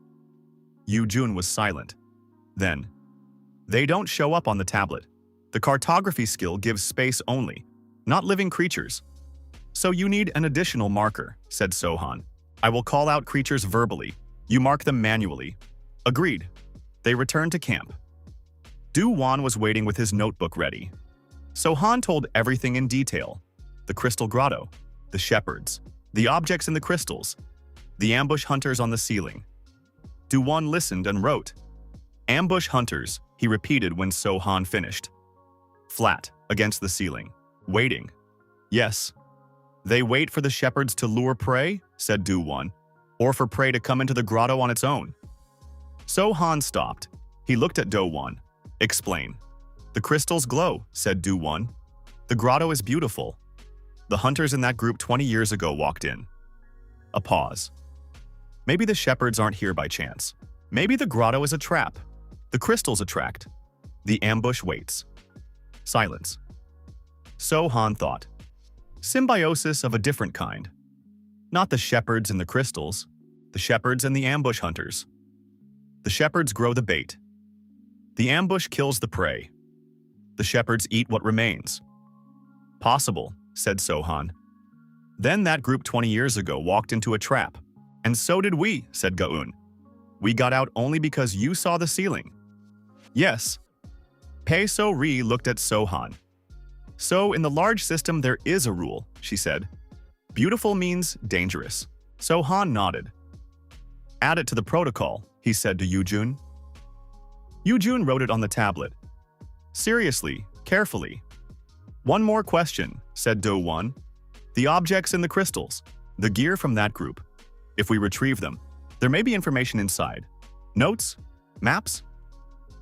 Yu-Jun was silent. Then, they don't show up on the tablet. The cartography skill gives space only, not living creatures. So you need an additional marker, said So-Han. I will call out creatures verbally. You mark them manually. Agreed. They returned to camp. Do-Won was waiting with his notebook ready. So-Han told everything in detail. The crystal grotto, the shepherds, the objects in the crystals, the ambush hunters on the ceiling. Do-Won listened and wrote. Ambush hunters, he repeated when So-Han finished. Flat, against the ceiling. Waiting. Yes. They wait for the shepherds to lure prey, said Do-Won, or for prey to come into the grotto on its own. So-Han stopped. He looked at Do-Won. Explain. The crystals glow, said Do-Won. The grotto is beautiful. The hunters in that group 20 years ago walked in. A pause. Maybe the shepherds aren't here by chance. Maybe the grotto is a trap. The crystals attract. The ambush waits. Silence. So-Han thought. Symbiosis of a different kind. Not the shepherds and the crystals. The shepherds and the ambush hunters. The shepherds grow the bait. The ambush kills the prey. The shepherds eat what remains. Possible, said So-Han. Then that group 20 years ago walked into a trap. And so did we, said Ga-un. We got out only because you saw the ceiling. Yes. Pei So-ri looked at So-Han. So in the large system there is a rule, she said. Beautiful means dangerous. So-Han nodded. Add it to the protocol, he said to Yu-jun. Yu-jun wrote it on the tablet. Seriously, carefully. One more question, said Do-Won. The objects in the crystals, the gear from that group. If we retrieve them, there may be information inside. Notes? Maps?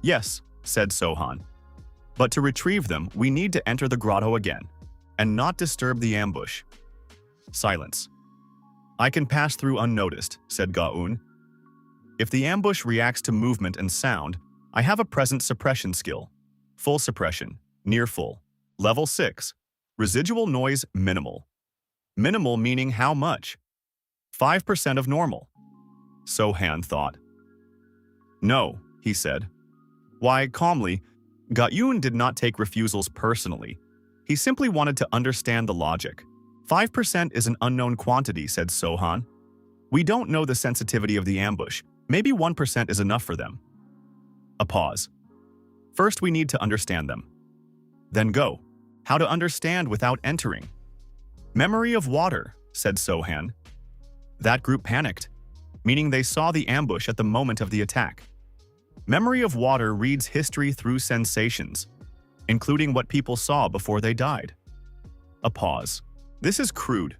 Yes, said So-Han. But to retrieve them, we need to enter the grotto again, and not disturb the ambush. Silence. I can pass through unnoticed, said Ga-un. If the ambush reacts to movement and sound, I have a present suppression skill. Full suppression, near full. Level 6. Residual noise minimal. Minimal meaning how much? 5% of normal. So-Han thought. No, he said. Why, calmly, Ga-un did not take refusals personally. He simply wanted to understand the logic. 5% is an unknown quantity, said So-Han. We don't know the sensitivity of the ambush. Maybe 1% is enough for them. A pause. First, we need to understand them. Then go. How to understand without entering. Memory of water, said So-Han. That group panicked, meaning they saw the ambush at the moment of the attack. Memory of water reads history through sensations, including what people saw before they died. A pause. This is crude,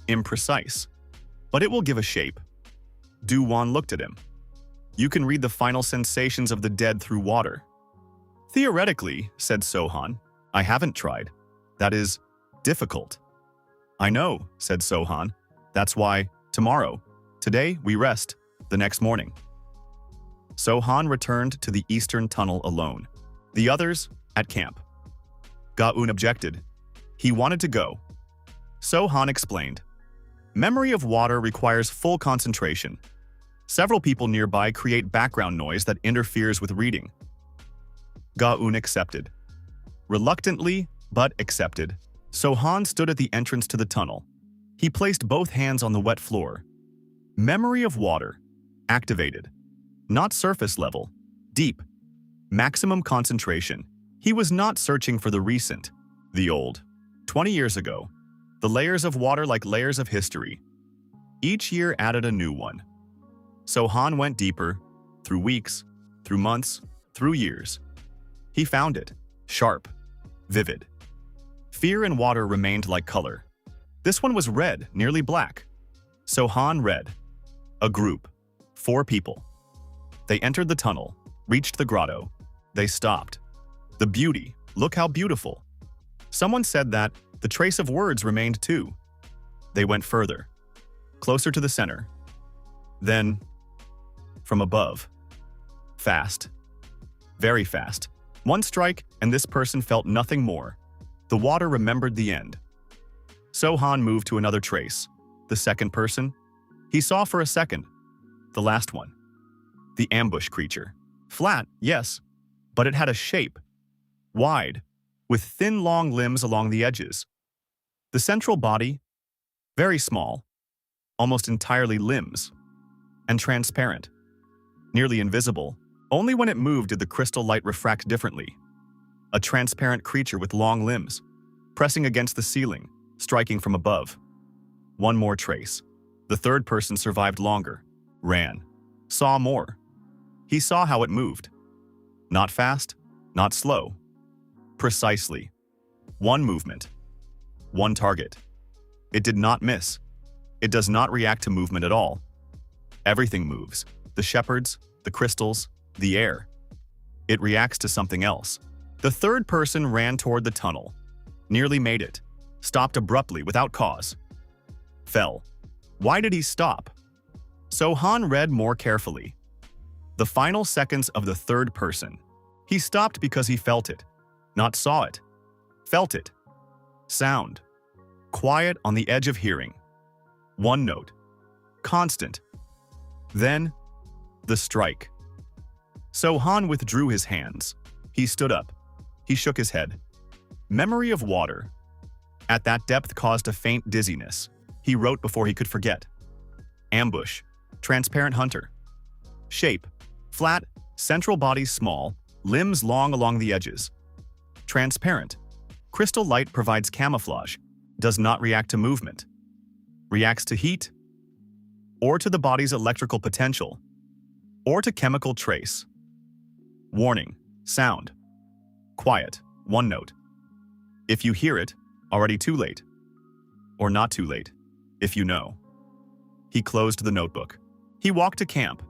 imprecise, but it will give a shape. Do-Won looked at him. You can read the final sensations of the dead through water. Theoretically, said So-Han, I haven't tried. That is difficult. I know, said So-Han. That's why, tomorrow, today we rest, the next morning. So-Han returned to the eastern tunnel alone. The others, at camp. Ga-un objected. He wanted to go. So-Han explained. Memory of water requires full concentration. Several people nearby create background noise that interferes with reading. Ga-un accepted. Reluctantly, but accepted, So-Han stood at the entrance to the tunnel. He placed both hands on the wet floor. Memory of water. Activated. Not surface level. Deep. Maximum concentration. He was not searching for the recent, the old. 20 years ago. The layers of water like layers of history. Each year added a new one. So-Han went deeper, through weeks, through months, through years. He found it. Sharp. Vivid. Fear in water remained like color. This one was red, nearly black. So-Han read. A group. 4 people. They entered the tunnel, reached the grotto. They stopped. The beauty. Look how beautiful. Someone said that the trace of words remained too. They went further. Closer to the center. Then, from above. Fast. Very fast. One strike, and this person felt nothing more. The water remembered the end. So-Han moved to another trace. The second person. He saw for a second. The last one. The ambush creature. Flat, yes, but it had a shape. Wide, with thin long limbs along the edges. The central body, very small, almost entirely limbs, and transparent, nearly invisible. Only when it moved did the crystal light refract differently. A transparent creature with long limbs, pressing against the ceiling, striking from above. One more trace. The third person survived longer, ran, saw more. He saw how it moved. Not fast, not slow. Precisely. One movement. One target. It did not miss. It does not react to movement at all. Everything moves. The shepherds, the crystals, the air. It reacts to something else. The third person ran toward the tunnel. Nearly made it. Stopped abruptly without cause. Fell. Why did he stop? So-han read more carefully. The final seconds of the third person. He stopped because he felt it. Not saw it. Felt it. Sound. Quiet on the edge of hearing. One note. Constant. Then, the strike. So-han withdrew his hands. He stood up. He shook his head. Memory of water. At that depth caused a faint dizziness. He wrote before he could forget. Ambush. Transparent hunter. Shape. Flat, central body small, limbs long along the edges. Transparent. Crystal light provides camouflage. Does not react to movement. Reacts to heat, or to the body's electrical potential, or to chemical trace. Warning. Sound. Quiet. One note. If you hear it, already too late. Or not too late, if you know. He closed the notebook. He walked to camp.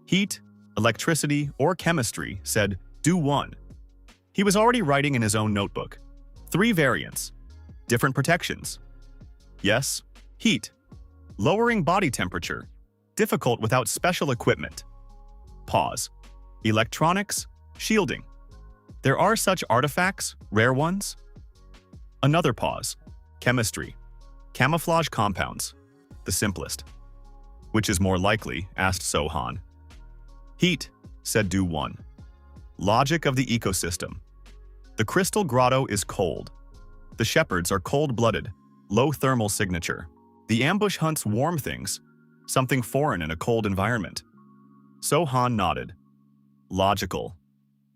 Heat, electricity, or chemistry said, do one. He was already writing in his own notebook. 3 variants. Different protections. Yes. Heat. Lowering body temperature. Difficult without special equipment. Pause. Electronics. Shielding. There are such artifacts, rare ones. Another pause. Chemistry. Camouflage compounds. The simplest. Which is more likely? Asked So-han. Heat, said Do-1. Logic of the ecosystem. The crystal grotto is cold. The shepherds are cold-blooded, low thermal signature. The ambush hunts warm things, something foreign in a cold environment. So-han nodded. Logical.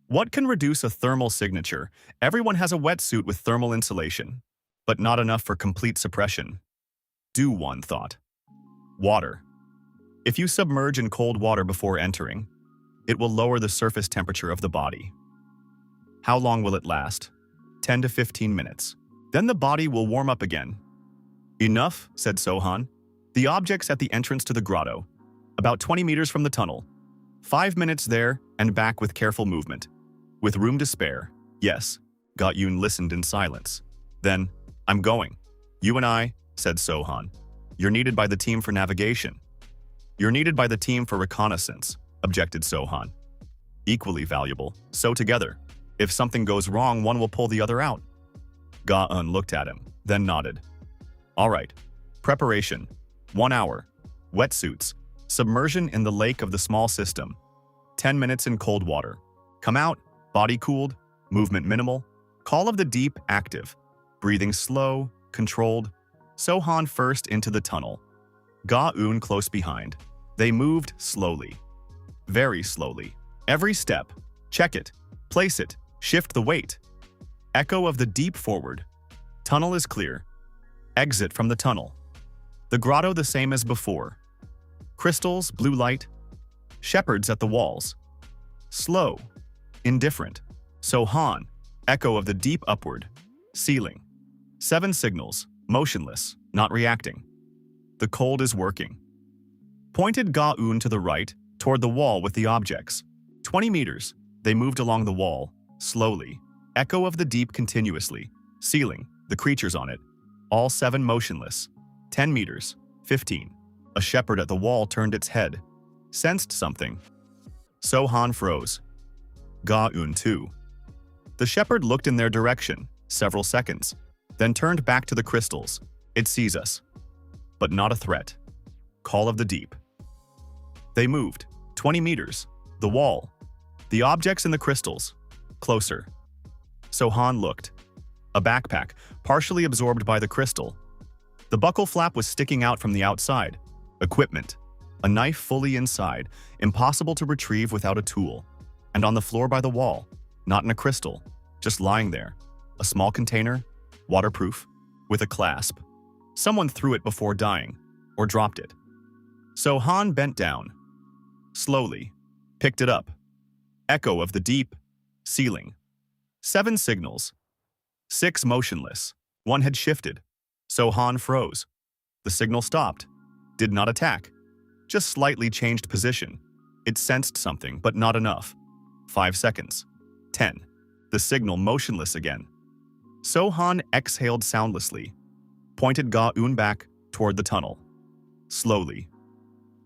What can reduce a thermal signature? Everyone has a wetsuit with thermal insulation, but not enough for complete suppression. Do-1 thought. Water. If you submerge in cold water before entering, it will lower the surface temperature of the body. How long will it last? 10 to 15 minutes. Then the body will warm up again. Enough, said So-han. The objects at the entrance to the grotto, about 20 meters from the tunnel. 5 minutes there and back with careful movement. With room to spare. Yes. Ga-eun listened in silence. Then, I'm going. You and I, said So-han. You're needed by the team for navigation. You're needed by the team for reconnaissance, objected So-han. Equally valuable. So together. If something goes wrong, one will pull the other out. Ga-eun looked at him, then nodded. All right. Preparation. 1 hour. Wetsuits. Submersion in the lake of the small system. 10 minutes in cold water. Come out, body cooled, movement minimal. Call of the deep active. Breathing slow, controlled. So-han first into the tunnel. Ga-eun close behind. They moved slowly. Very slowly. Every step. Check it. Place it. Shift the weight. Echo of the deep forward. Tunnel is clear. Exit from the tunnel. The grotto the same as before. Crystals, blue light. Shepherds at the walls. Slow. Indifferent. So-han. Echo of the deep upward. Ceiling. 7 signals. Motionless. Not reacting. The cold is working. Pointed Ga-eun to the right, toward the wall with the objects. 20 meters. They moved along the wall, slowly. Echo of the deep continuously. Ceiling. The creatures on it. All 7 motionless. 10 meters. 15. A shepherd at the wall turned its head. Sensed something. So-han froze. Ga-eun too. The shepherd looked in their direction, several seconds, then turned back to the crystals. It sees us. But not a threat. Call of the deep. They moved. 20 meters. The wall. The objects in the crystals. Closer. So-han looked. A backpack, partially absorbed by the crystal. The buckle flap was sticking out from the outside. Equipment. A knife fully inside, impossible to retrieve without a tool. And on the floor by the wall. Not in a crystal. Just lying there. A small container. Waterproof. With a clasp. Someone threw it before dying. Or dropped it. So-han bent down. Slowly. Picked it up. Echo of the deep. Ceiling. 7 signals. 6 motionless. 1 had shifted. So Han froze. The signal stopped. Did not attack. Just slightly changed position. It sensed something, but not enough. 5 seconds. 10. The signal motionless again. So Han exhaled soundlessly, pointed Ga-eun back toward the tunnel. Slowly.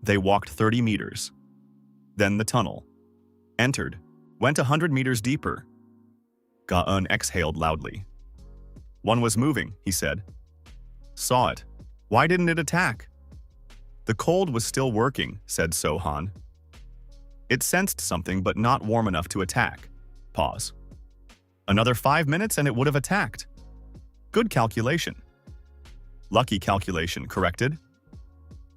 They walked 30 meters. Then the tunnel. Entered. Went 100 meters deeper. Ga-eun exhaled loudly. One was moving, he said. Saw it. Why didn't it attack? The cold was still working, said So Han. It sensed something but not warm enough to attack. Pause. Another 5 minutes and it would have attacked. Good calculation. Lucky calculation, corrected?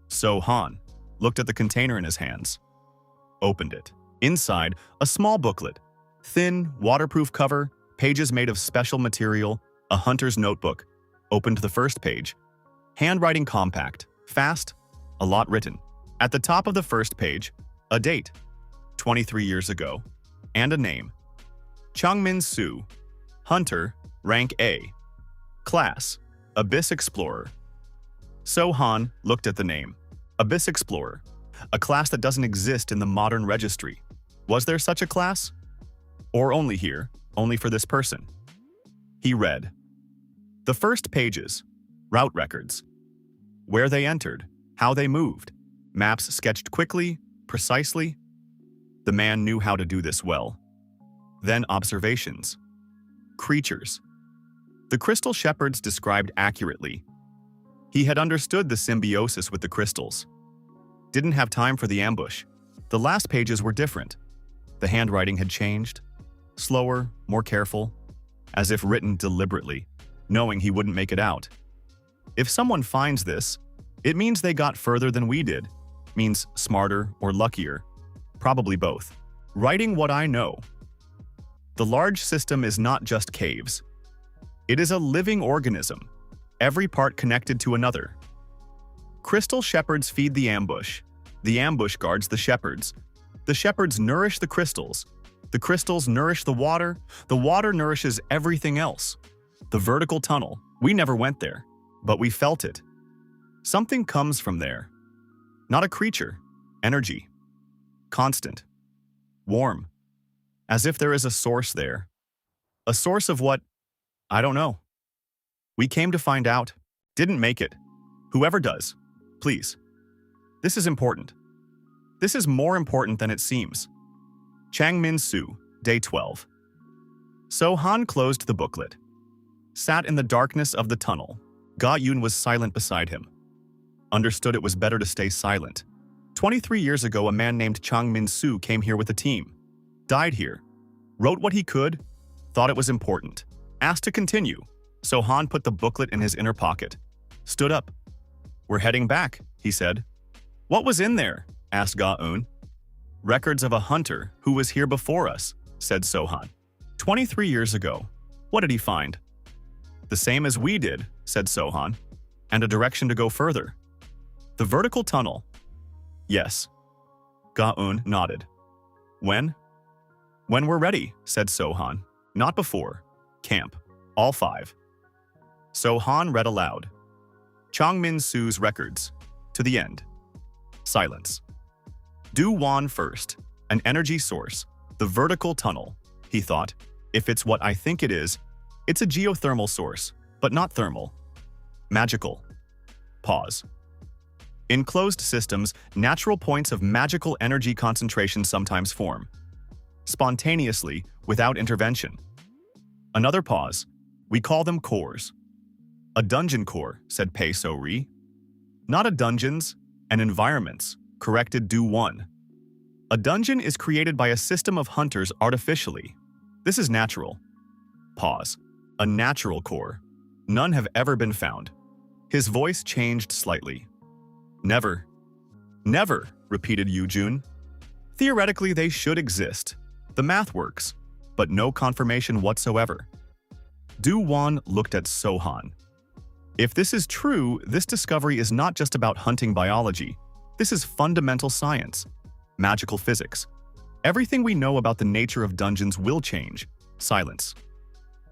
So Han looked at the container in his hands. Opened it. Inside, a small booklet. Thin, waterproof cover, pages made of special material, a hunter's notebook. Opened the first page. Handwriting compact, fast, a lot written. At the top of the first page, a date, 23 years ago, and a name. Changmin Su, Hunter, Rank A. Class, Abyss Explorer. So Han looked at the name. Abyss Explorer, a class that doesn't exist in the modern registry. Was there such a class? Or only here, only for this person? He read. The first pages, route records. Where they entered, how they moved, maps sketched quickly, precisely. The man knew how to do this well. Then observations. Creatures. The crystal shepherds described accurately. He had understood the symbiosis with the crystals. Didn't have time for the ambush. The last pages were different. The handwriting had changed. Slower, more careful, as if written deliberately, knowing he wouldn't make it out. If someone finds this, it means they got further than we did. Means smarter or luckier. Probably both. Writing what I know. The large system is not just caves. It is a living organism, every part connected to another. Crystal shepherds feed the ambush guards the shepherds nourish the crystals nourish the water nourishes everything else. The vertical tunnel, we never went there, but we felt it. Something comes from there. Not a creature, energy. Constant. Warm. As if there is a source there. A source of what? I don't know. We came to find out. Didn't make it. Whoever does, please. This is important. This is more important than it seems. Changmin Su, Day 12. So Han closed the booklet. Sat in the darkness of the tunnel. Ga-eun was silent beside him. Understood it was better to stay silent. 23 years ago, a man named Changmin Su came here with a team. Died here. Wrote what he could. Thought it was important. Asked to continue. So Han put the booklet in his inner pocket. Stood up. We're heading back, he said. What was in there? Asked Ga-eun. Records of a hunter who was here before us, said So Han. 23 years ago. What did he find? The same as we did, said So Han. And a direction to go further. The vertical tunnel. Yes. Ga-eun nodded. When? When we're ready, said So Han. Not before. Camp. All 5. So Han read aloud. Changmin Su's records. To the end. Silence. Do Won first. An energy source. The vertical tunnel. He thought. If it's what I think it is, it's a geothermal source, but not thermal. Magical. Pause. In closed systems, natural points of magical energy concentration sometimes form. Spontaneously, without intervention. Another pause. We call them cores. A dungeon core, said Pei So-ri. Not a dungeons, and environments, corrected Do Won. A dungeon is created by a system of hunters artificially. This is natural. Pause. A natural core. None have ever been found. His voice changed slightly. Never. Never, repeated Yu-jun. Theoretically, they should exist. The math works, but no confirmation whatsoever. Do Won looked at So Han. If this is true, this discovery is not just about hunting biology. This is fundamental science. Magical physics. Everything we know about the nature of dungeons will change. Silence.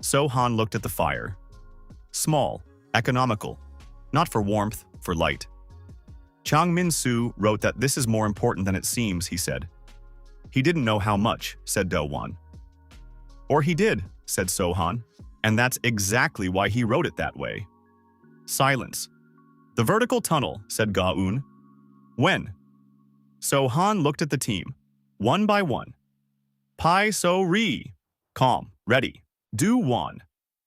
So Han looked at the fire. Small, economical, Not for warmth, for light. Chang Min-soo wrote that this is more important than it seems, he said. He didn't know how much, said Do-won. Or he did, said So-han, and that's exactly why he wrote it that way. Silence. The vertical tunnel, said Ga-eun. When? So-han looked at the team, one by one. Pai-so-ri. Calm, ready. Do-won.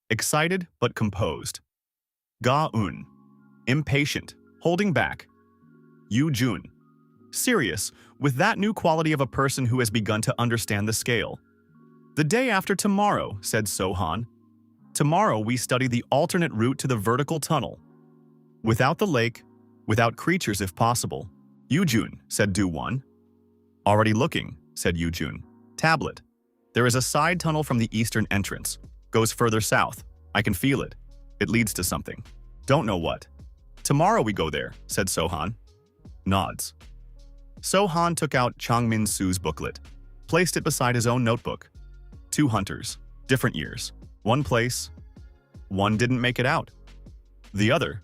Excited but composed. Ga-eun. Impatient, holding back. Yu-jun. Serious, with that new quality of a person who has begun to understand the scale. The day after tomorrow, said So-han. Tomorrow we study the alternate route to the vertical tunnel. Without the lake, without creatures if possible. Yu-jun, said Do-won. Already looking, said Yu-jun. Tablet. There is a side tunnel from the eastern entrance. Goes further south. I can feel it. It leads to something. Don't know what. Tomorrow we go there, said So-han. Nods. So-han took out Chang Min-soo's booklet, placed it beside his own notebook. 2 hunters, different years. One place. One didn't make it out. The other,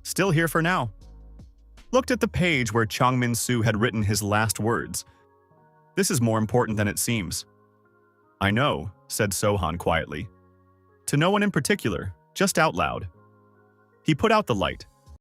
still here for now. Looked at the page where Chang Min-soo had written his last words. This is more important than it seems. I know, said So-han quietly. To no one in particular, just out loud. He put out the light,